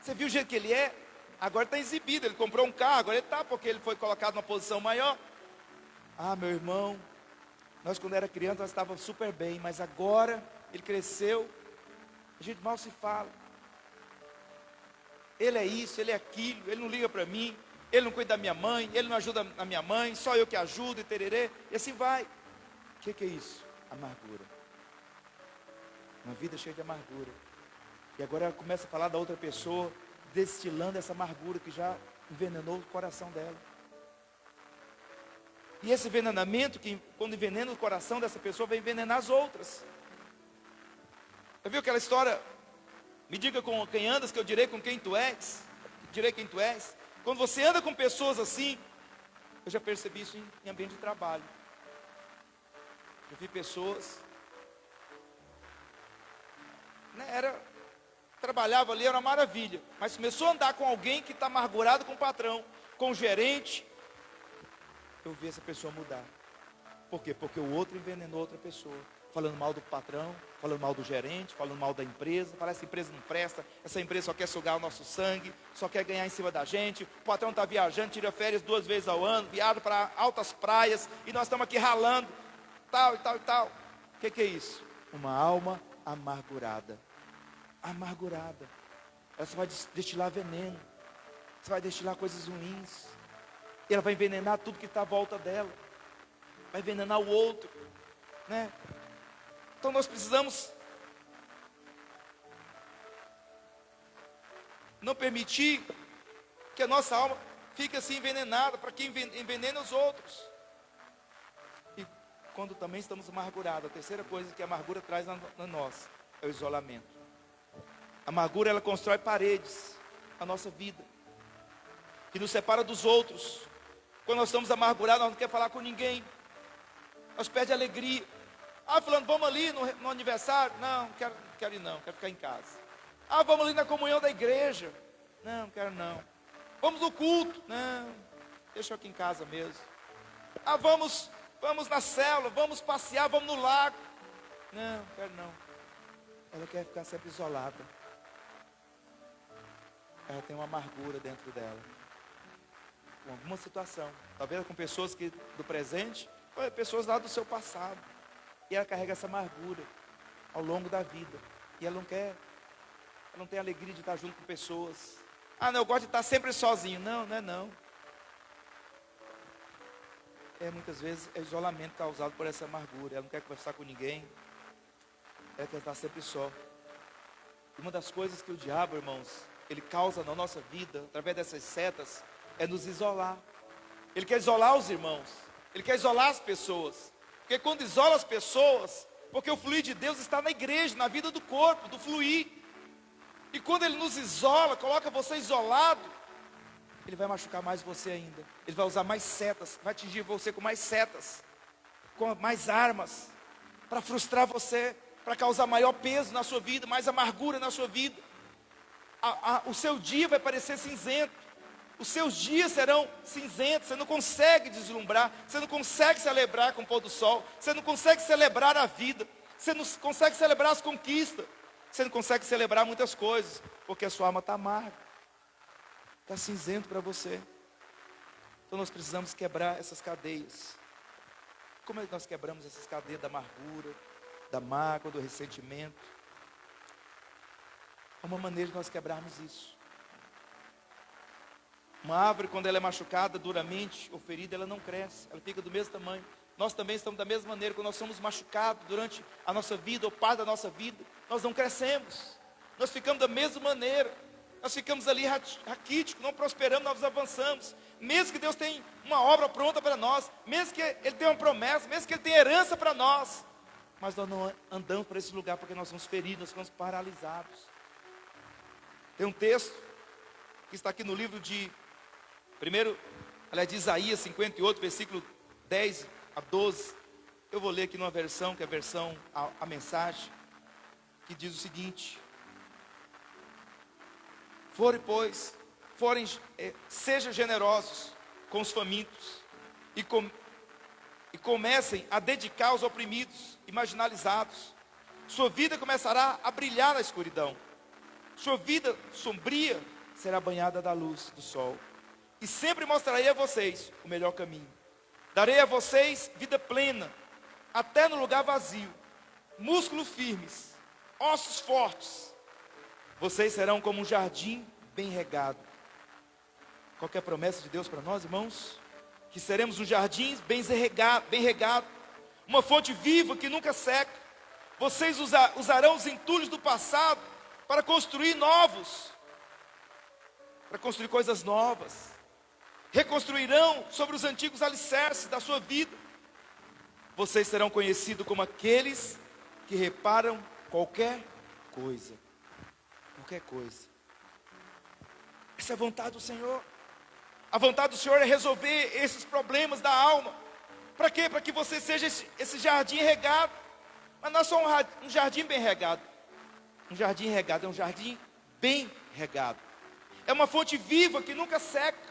Você viu o jeito que ele é? Agora está exibido. Ele comprou um carro, agora ele está, porque ele foi colocado numa posição maior. Ah, meu irmão, nós quando era criança nós estávamos super bem, mas agora ele cresceu, a gente mal se fala. Ele é isso, ele é aquilo, ele não liga para mim, ele não cuida da minha mãe, ele não ajuda a minha mãe, só eu que ajudo e tererê, e assim vai. O que é isso? Amargura. Uma vida cheia de amargura. E agora ela começa a falar da outra pessoa, destilando essa amargura que já envenenou o coração dela. E esse envenenamento, que quando envenena o coração dessa pessoa, vai envenenar as outras. Já viu aquela história? Me diga com quem andas, que eu direi com quem tu és. Direi quem tu és. Quando você anda com pessoas assim, eu já percebi isso em ambiente de trabalho. Eu vi pessoas, trabalhava ali, era uma maravilha, mas começou a andar com alguém que está amargurado com o patrão, com o gerente, eu vi essa pessoa mudar. Por quê? Porque o outro envenenou outra pessoa, falando mal do patrão, falando mal do gerente, falando mal da empresa. Fala, essa empresa não presta, essa empresa só quer sugar o nosso sangue, só quer ganhar em cima da gente. O patrão está viajando, tira férias 2 vezes ao ano, viaja para altas praias, e nós estamos aqui ralando, tal e tal e tal. O que é isso? Uma alma amargurada. Amargurada. Ela só vai destilar veneno, você vai destilar coisas ruins, e ela vai envenenar tudo que está à volta dela, vai envenenar o outro, né? Então nós precisamos não permitir que a nossa alma fique assim envenenada, para que envenene os outros. E quando também estamos amargurados, a terceira coisa que a amargura traz na nós é o isolamento. A amargura, ela constrói paredes na nossa vida, que nos separa dos outros. Quando nós estamos amargurados, nós não queremos falar com ninguém, nós perdemos a alegria. Ah, fulano, vamos ali no aniversário? Não, quero ir não, quero ficar em casa. Ah, vamos ali na comunhão da igreja? Não, quero não. Vamos no culto? Não, deixa eu aqui em casa mesmo. Ah, vamos na célula, vamos passear, vamos no lago? Não, quero não. Ela quer ficar sempre isolada. ela tem uma amargura dentro dela, com alguma situação, talvez com pessoas do presente, ou pessoas lá do seu passado, e ela carrega essa amargura ao longo da vida, e ela não tem alegria de estar junto com pessoas. Ah, não, eu gosto de estar sempre sozinho. Não, não é não. Muitas vezes é isolamento causado por essa amargura. Ela não quer conversar com ninguém, ela quer estar sempre só. E uma das coisas que o diabo, irmãos, ele causa na nossa vida, através dessas setas, é nos isolar. Ele quer isolar os irmãos, ele quer isolar as pessoas, porque quando isola as pessoas, porque o fluir de Deus está na igreja, na vida do corpo, do fluir, e quando ele nos isola, coloca você isolado, ele vai machucar mais você ainda, ele vai usar mais setas, vai atingir você com mais setas, com mais armas, para frustrar você, para causar maior peso na sua vida, mais amargura na sua vida. O seu dia vai parecer cinzento, os seus dias serão cinzentos, você não consegue deslumbrar, você não consegue celebrar com o pôr do sol, você não consegue celebrar a vida, você não consegue celebrar as conquistas, você não consegue celebrar muitas coisas, porque a sua alma está amarga, está cinzento para você. Então nós precisamos quebrar essas cadeias. Como é que nós quebramos essas cadeias da amargura, da mágoa, do ressentimento? Há uma maneira de nós quebrarmos isso. Uma árvore, quando ela é machucada duramente ou ferida, ela não cresce, ela fica do mesmo tamanho. Nós também estamos da mesma maneira. Quando nós somos machucados durante a nossa vida, ou parte da nossa vida, nós não crescemos, nós ficamos da mesma maneira, nós ficamos ali raquíticos, não prosperamos, nós avançamos, mesmo que Deus tenha uma obra pronta para nós, mesmo que Ele tenha uma promessa, mesmo que Ele tenha herança para nós, mas nós não andamos para esse lugar, porque nós somos feridos, nós ficamos paralisados. Tem um texto que está aqui no livro de Isaías 58, versículo 10 a 12. Eu vou ler aqui numa versão, que é a versão, a mensagem, que diz o seguinte: sejam generosos com os famintos, e comecem a dedicar aos oprimidos e marginalizados. Sua vida começará a brilhar na escuridão, sua vida sombria será banhada da luz do sol, e sempre mostrarei a vocês o melhor caminho. Darei a vocês vida plena, até no lugar vazio, músculos firmes, ossos fortes. Vocês serão como um jardim bem regado. Qual que é a promessa de Deus para nós, irmãos? Que seremos um jardim bem regado, uma fonte viva que nunca seca. Vocês usarão os entulhos do passado para construir coisas novas. Reconstruirão sobre os antigos alicerces da sua vida. Vocês serão conhecidos como aqueles que reparam qualquer coisa. Qualquer coisa. Essa é a vontade do Senhor. A vontade do Senhor é resolver esses problemas da alma. Para quê? Para que você seja esse jardim regado. Mas não é só um jardim bem regado. Um jardim regado é um jardim bem regado. É uma fonte viva que nunca seca.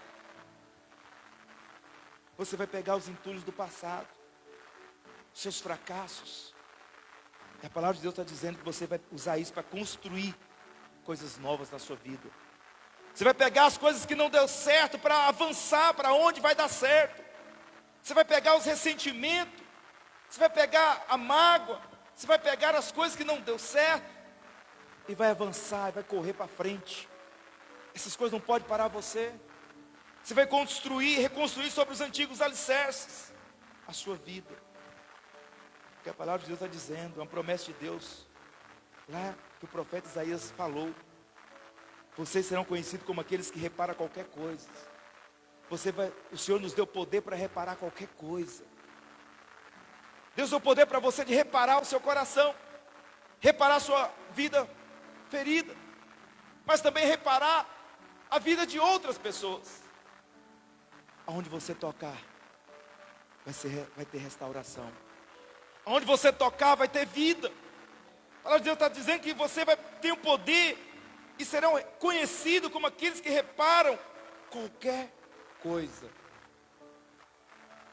Você vai pegar os entulhos do passado, seus fracassos. E a palavra de Deus está dizendo que você vai usar isso para construir coisas novas na sua vida. Você vai pegar as coisas que não deu certo para avançar para onde vai dar certo. Você vai pegar os ressentimentos, você vai pegar a mágoa, você vai pegar as coisas que não deu certo e vai avançar, e vai correr para frente. Essas coisas não podem parar você. Você vai reconstruir sobre os antigos alicerces a sua vida. Porque a palavra de Deus está dizendo, é uma promessa de Deus, lá que o profeta Isaías falou: vocês serão conhecidos como aqueles que reparam qualquer coisa. O Senhor nos deu poder para reparar qualquer coisa. Deus deu poder para você de reparar o seu coração, reparar a sua vida ferida, mas também reparar a vida de outras pessoas. Aonde você tocar, vai ter restauração. Aonde você tocar, vai ter vida. A palavra de Deus está dizendo que você vai ter o poder e serão conhecidos como aqueles que reparam qualquer coisa.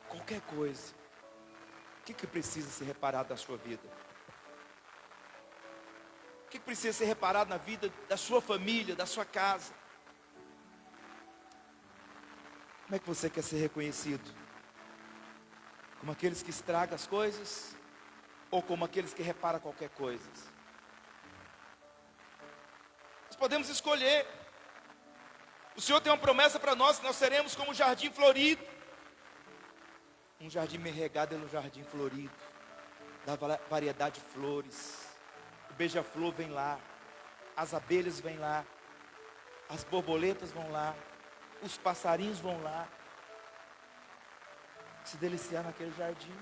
Qualquer coisa. O que precisa ser reparado na sua vida? O que precisa ser reparado na vida da sua família, da sua casa? Como é que você quer ser reconhecido? Como aqueles que estragam as coisas? Ou como aqueles que reparam qualquer coisa? Nós podemos escolher. O Senhor tem uma promessa para nós, que nós seremos como um jardim florido. Um jardim bem regado é um jardim florido. Da variedade de flores. O beija-flor vem lá. As abelhas vêm lá. As borboletas vão lá. Os passarinhos vão lá. Se deliciar naquele jardim.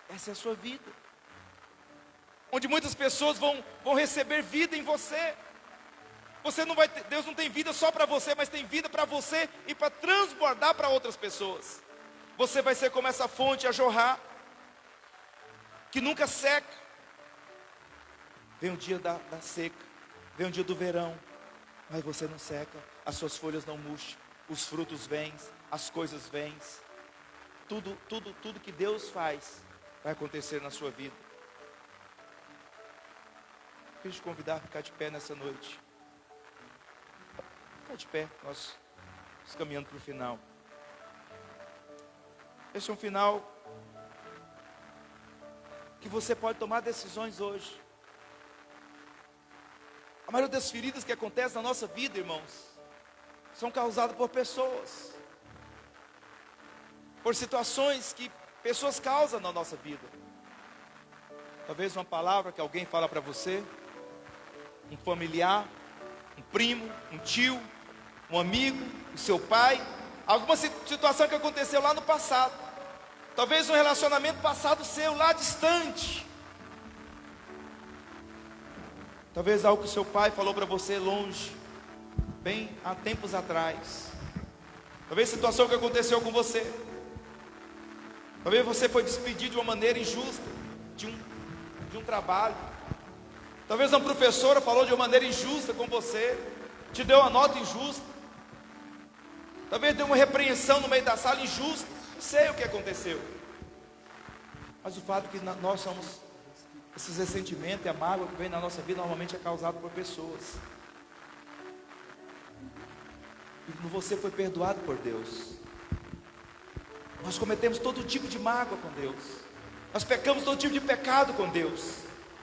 Essa é a sua vida. Onde muitas pessoas vão receber vida em você. Você não vai ter, Deus não tem vida só para você, mas tem vida para você e para transbordar para outras pessoas. Você vai ser como essa fonte a jorrar, que nunca seca. Vem o dia da seca, vem o dia do verão, mas você não seca, as suas folhas não murcham, os frutos vêm, as coisas vêm. Tudo que Deus faz vai acontecer na sua vida. Eu queria te convidar a ficar de pé nessa noite. Ficar de pé, nós estamos caminhando para o final. Esse é um final que você pode tomar decisões hoje. A maioria das feridas que acontecem na nossa vida, irmãos, são causadas por pessoas, por situações que pessoas causam na nossa vida. Talvez uma palavra que alguém fala para você, um familiar, um primo, um tio, um amigo, o seu pai, alguma situação que aconteceu lá no passado, talvez um relacionamento passado seu, lá distante, talvez algo que o seu pai falou para você longe, bem há tempos atrás, talvez situação que aconteceu com você, talvez você foi despedido de uma maneira injusta, de um trabalho, talvez uma professora falou de uma maneira injusta com você, te deu uma nota injusta, talvez deu uma repreensão no meio da sala injusta, não sei o que aconteceu, mas o fato é que nós somos, esses ressentimentos e a mágoa que vem na nossa vida normalmente é causado por pessoas, e você foi perdoado por Deus. Nós cometemos todo tipo de mágoa com Deus, nós pecamos todo tipo de pecado com Deus,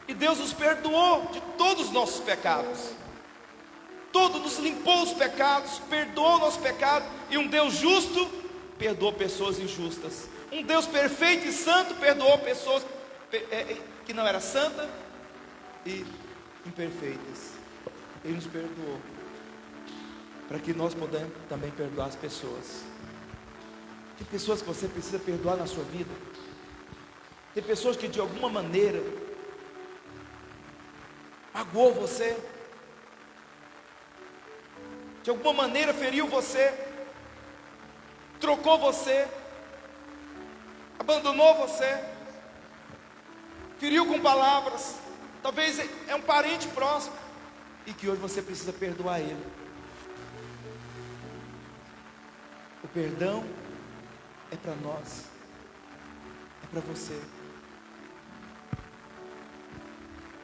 e Deus nos perdoou de todos os nossos pecados, nos limpou os pecados, perdoou o nosso pecado. E um Deus justo perdoou pessoas injustas, um Deus perfeito e santo perdoou pessoas que não eram santas e imperfeitas. Ele nos perdoou para que nós podemos também perdoar as pessoas. Tem pessoas que você precisa perdoar na sua vida. Tem pessoas que de alguma maneira magoou você, de alguma maneira feriu você, trocou você, abandonou você, feriu com palavras, talvez é um parente próximo, e que hoje você precisa perdoar ele. O perdão é para nós, é para você.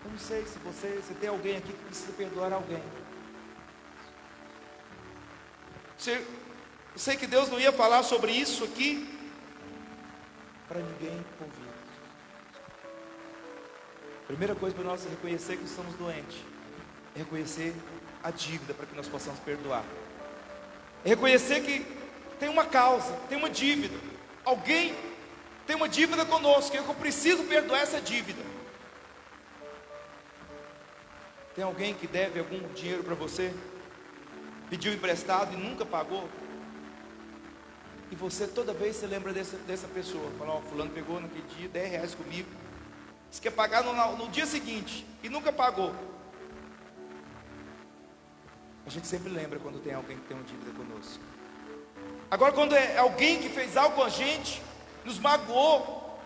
Eu não sei se você tem alguém aqui que precisa perdoar alguém. Eu sei que Deus não ia falar sobre isso aqui para ninguém ouvir. Primeira coisa para nós reconhecer que estamos doentes é reconhecer a dívida para que nós possamos perdoar. É reconhecer que tem uma causa, tem uma dívida. Alguém tem uma dívida conosco, eu preciso perdoar essa dívida. Tem alguém que deve algum dinheiro para você? Pediu emprestado e nunca pagou? E você toda vez se lembra dessa pessoa. Fala, ó, fulano pegou naquele dia R$10 comigo, disse que ia pagar no dia seguinte e nunca pagou. A gente sempre lembra quando tem alguém que tem uma dívida conosco. Agora quando é alguém que fez algo com a gente, nos magoou,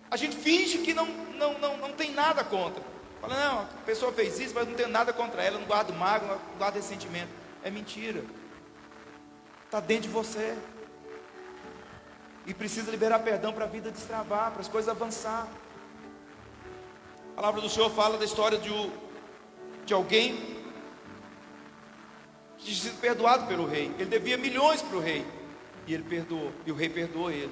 a gente finge que não tem nada contra. Fala, não, a pessoa fez isso, mas não tenho nada contra ela, não guardo mágoa, não guardo ressentimento. É mentira. Está dentro de você. E precisa liberar perdão para a vida destravar, para as coisas avançar. A palavra do Senhor fala da história de alguém tinha sido perdoado pelo rei. Ele devia milhões para o rei. E ele perdoou, e o rei perdoou ele.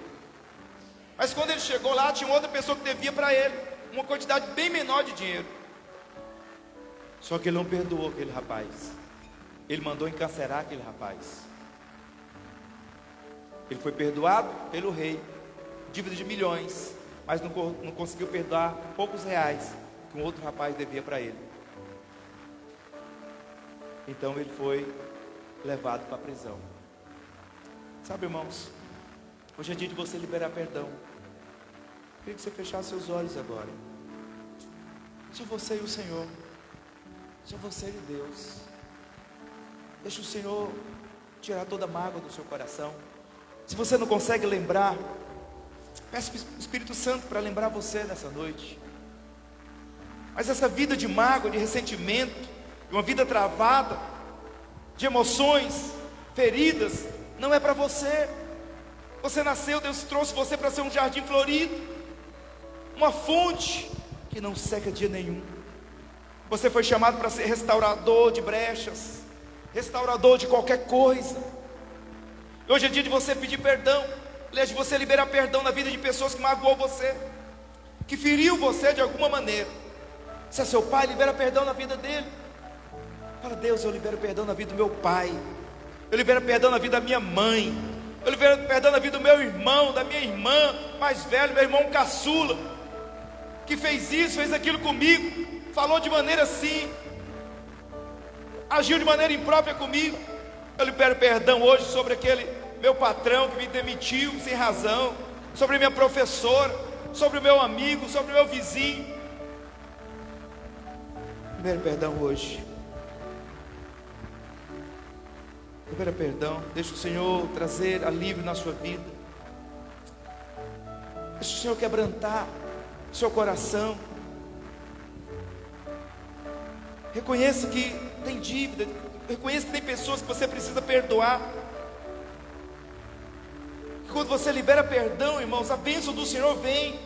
Mas quando ele chegou lá, tinha outra pessoa que devia para ele uma quantidade bem menor de dinheiro. Só que ele não perdoou aquele rapaz. Ele mandou encarcerar aquele rapaz. Ele foi perdoado pelo rei, dívida de milhões, mas não conseguiu perdoar poucos reais que um outro rapaz devia para ele. Então ele foi levado para a prisão. Sabe, irmãos, hoje é dia de você liberar perdão. Eu queria que você fechasse seus olhos agora. Só você e o Senhor. Só você e Deus. Deixa o Senhor tirar toda a mágoa do seu coração. Se você não consegue lembrar, peça o Espírito Santo para lembrar você nessa noite. Mas essa vida de mágoa, de ressentimento, de uma vida travada, de emoções feridas, não é para você. Você nasceu, Deus trouxe você para ser um jardim florido, uma fonte que não seca dia nenhum. Você foi chamado para ser restaurador de brechas, restaurador de qualquer coisa. Hoje é dia de você pedir perdão, aliás, de você liberar perdão na vida de pessoas que magoou você, que feriu você de alguma maneira. Se é seu pai, libera perdão na vida dele. Fala: Deus, eu libero perdão na vida do meu pai, eu libero perdão na vida da minha mãe, eu libero perdão na vida do meu irmão, da minha irmã mais velho, meu irmão caçula, que fez isso, fez aquilo comigo, falou de maneira assim, agiu de maneira imprópria comigo. Eu libero perdão hoje sobre aquele meu patrão que me demitiu sem razão, sobre minha professora, sobre o meu amigo, sobre o meu vizinho. Libero perdão hoje. Libera perdão. Deixa o Senhor trazer alívio na sua vida. Deixa o Senhor quebrantar o seu coração. Reconheça que tem dívida. Reconheça que tem pessoas que você precisa perdoar. Que quando você libera perdão, irmãos, a bênção do Senhor vem.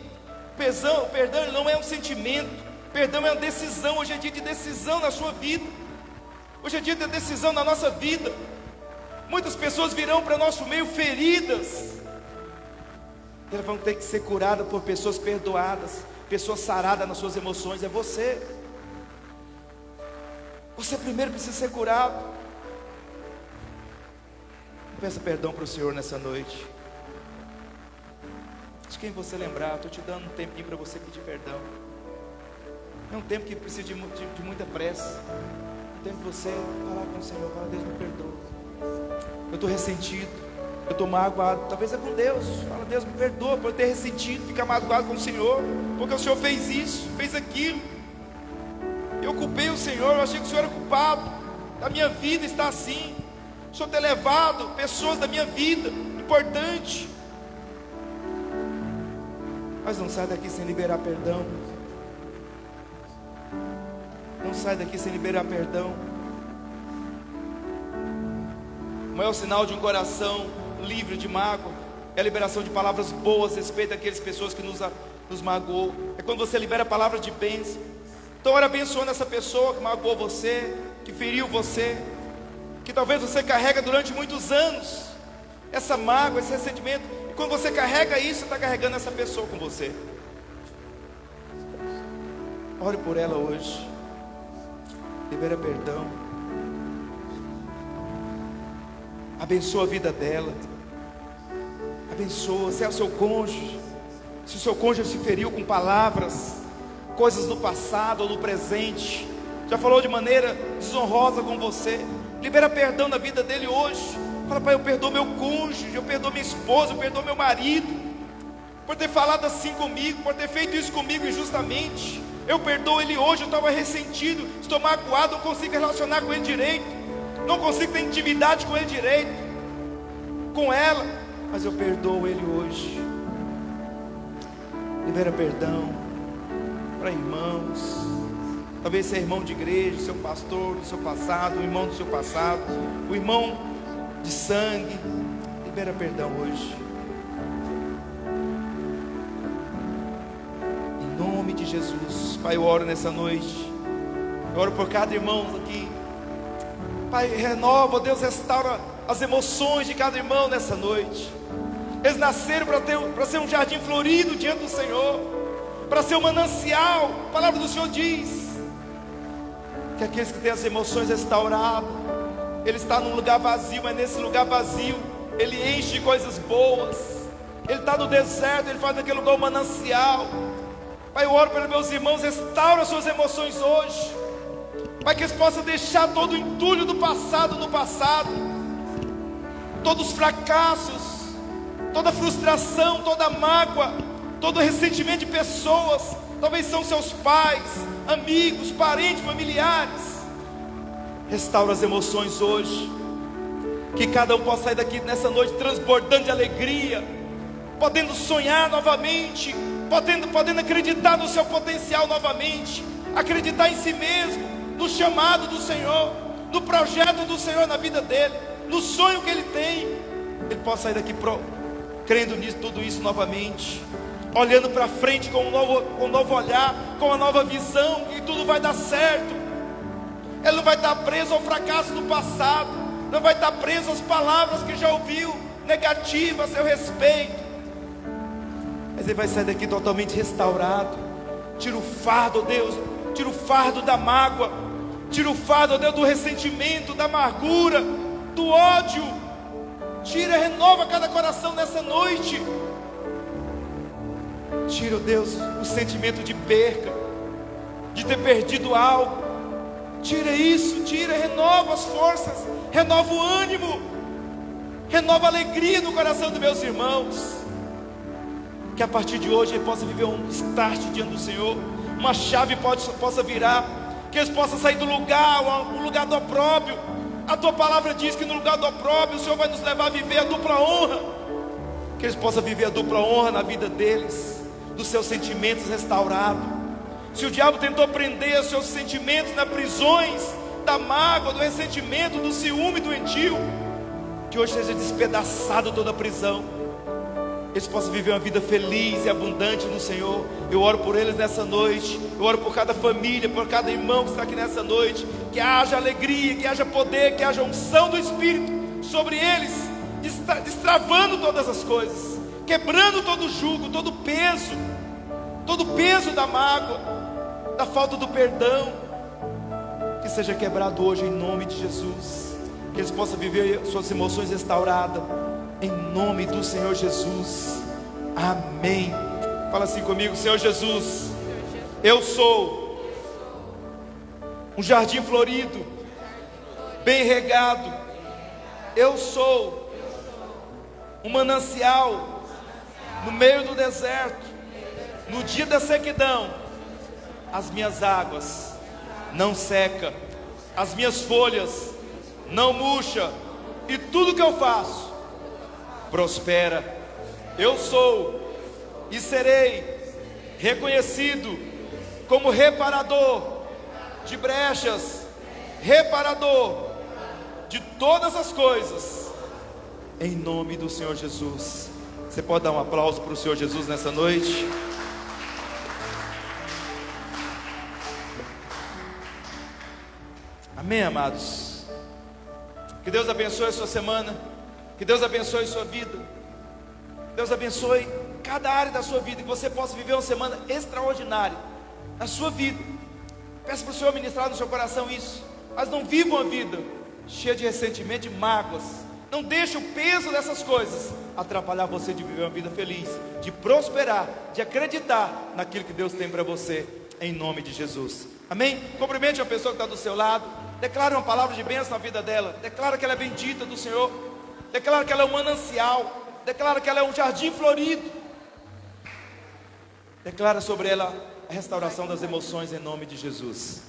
O perdão não é um sentimento. Perdão é uma decisão. Hoje é dia de decisão na sua vida. Hoje é dia de decisão na nossa vida. Muitas pessoas virão para nosso meio feridas. Elas vão ter que ser curadas por pessoas perdoadas, pessoas saradas nas suas emoções. É você. Você primeiro precisa ser curado. Peça perdão para o Senhor nessa noite. De quem você lembrar, estou te dando um tempinho para você pedir perdão. É um tempo que precisa de muita pressa. É um tempo de você falar com o Senhor: fala: Deus, me perdoa. Eu estou ressentido, eu estou magoado. Talvez é com Deus. Fala: Deus, me perdoa por ter ressentido, ficar magoado com o Senhor, porque o Senhor fez isso, fez aquilo. Eu culpei o Senhor, eu achei que o Senhor era culpado da minha vida está assim. O Senhor ter levado pessoas da minha vida importante. Mas não sai daqui sem liberar perdão. Não sai daqui sem liberar perdão. O maior sinal de um coração livre de mágoa é a liberação de palavras boas a respeito daquelas pessoas que nos magoou. É quando você libera palavras de bênção. Então ora abençoando essa pessoa que magoou você, que feriu você, que talvez você carrega durante muitos anos essa mágoa, esse ressentimento. E quando você carrega isso, você está carregando essa pessoa com você. Ore por ela hoje. Libera perdão. Abençoa a vida dela. Abençoa. Se é o seu cônjuge, se o seu cônjuge se feriu com palavras, coisas do passado ou do presente, já falou de maneira desonrosa com você, libera perdão na vida dele hoje. Fala: Pai, eu perdoo meu cônjuge, eu perdoo minha esposa, eu perdoo meu marido, por ter falado assim comigo, por ter feito isso comigo injustamente. Eu perdoo ele hoje. Eu estava ressentido, estou magoado, não consigo relacionar com ele direito, não consigo ter intimidade com ele direito, com ela, mas eu perdoo ele hoje. Libera perdão para irmãos. Talvez ser irmão de igreja, seu pastor do seu passado, o irmão do seu passado, o irmão de sangue. Libera perdão hoje. Em nome de Jesus. Pai, eu oro nessa noite. Eu oro por cada irmão aqui. Pai, renova, Deus, restaura as emoções de cada irmão nessa noite. Eles nasceram para ser um jardim florido diante do Senhor, para ser um manancial. A palavra do Senhor diz que aqueles que têm as emoções restauradas, ele está num lugar vazio, mas nesse lugar vazio ele enche de coisas boas. Ele está no deserto, ele faz daquele lugar um manancial. Pai, eu oro pelos meus irmãos, restaura as suas emoções hoje. Pai, que eles possam deixar todo o entulho do passado no passado, todos os fracassos, toda frustração, toda mágoa, todo ressentimento de pessoas. Talvez são seus pais, amigos, parentes, familiares. Restaura as emoções hoje. Que cada um possa sair daqui nessa noite transbordando de alegria, podendo sonhar novamente, podendo acreditar no seu potencial novamente, acreditar em si mesmo, no chamado do Senhor, no projeto do Senhor na vida dele, no sonho que ele tem. Ele possa sair daqui crendo nisso, tudo isso novamente, olhando para frente com um novo olhar, com uma nova visão, e tudo vai dar certo. Ele não vai estar preso ao fracasso do passado, não vai estar preso às palavras que já ouviu, negativas a seu respeito, mas ele vai sair daqui totalmente restaurado. Tira o fardo, Deus, tira o fardo da mágoa, tira o fardo, Deus, do ressentimento, da amargura, do ódio. Tira, renova cada coração nessa noite. Tira, Deus, o sentimento de perca, de ter perdido algo. Tira isso, tira, renova as forças, renova o ânimo, renova a alegria no coração dos meus irmãos. Que a partir de hoje ele possa viver um start diante do Senhor, uma chave possa virar, que eles possam sair do lugar, o lugar do opróbrio. A tua palavra diz que no lugar do opróbrio o Senhor vai nos levar a viver a dupla honra. Que eles possam viver a dupla honra na vida deles, dos seus sentimentos restaurados. Se o diabo tentou prender os seus sentimentos nas prisões da mágoa, do ressentimento, do ciúme doentio, que hoje seja despedaçado toda a prisão, eles possam viver uma vida feliz e abundante no Senhor. Eu oro por eles nessa noite, eu oro por cada família, por cada irmão que está aqui nessa noite, que haja alegria, que haja poder, que haja unção do Espírito sobre eles, destravando todas as coisas, quebrando todo o jugo, todo o peso da mágoa, da falta do perdão, que seja quebrado hoje em nome de Jesus, que eles possam viver suas emoções restauradas, em nome do Senhor Jesus, amém. Fala assim comigo: Senhor Jesus, eu sou um jardim florido, bem regado. Eu sou um manancial no meio do deserto. No dia da sequidão, as minhas águas não secam, as minhas folhas não murcham, e tudo que eu faço prospera. Eu sou e serei reconhecido como reparador de brechas, reparador de todas as coisas, em nome do Senhor Jesus. Você pode dar um aplauso para o Senhor Jesus nessa noite? Amém, amados. Que Deus abençoe a sua semana, que Deus abençoe a sua vida, Deus abençoe cada área da sua vida, que você possa viver uma semana extraordinária na sua vida. Peço para o Senhor ministrar no seu coração isso, mas não viva uma vida cheia de ressentimento, de mágoas. Não deixe o peso dessas coisas atrapalhar você de viver uma vida feliz, de prosperar, de acreditar naquilo que Deus tem para você, em nome de Jesus, amém? Cumprimente a pessoa que está do seu lado, declare uma palavra de bênção na vida dela, declara que ela é bendita do Senhor, declara que ela é um manancial, declara que ela é um jardim florido, declara sobre ela a restauração das emoções em nome de Jesus.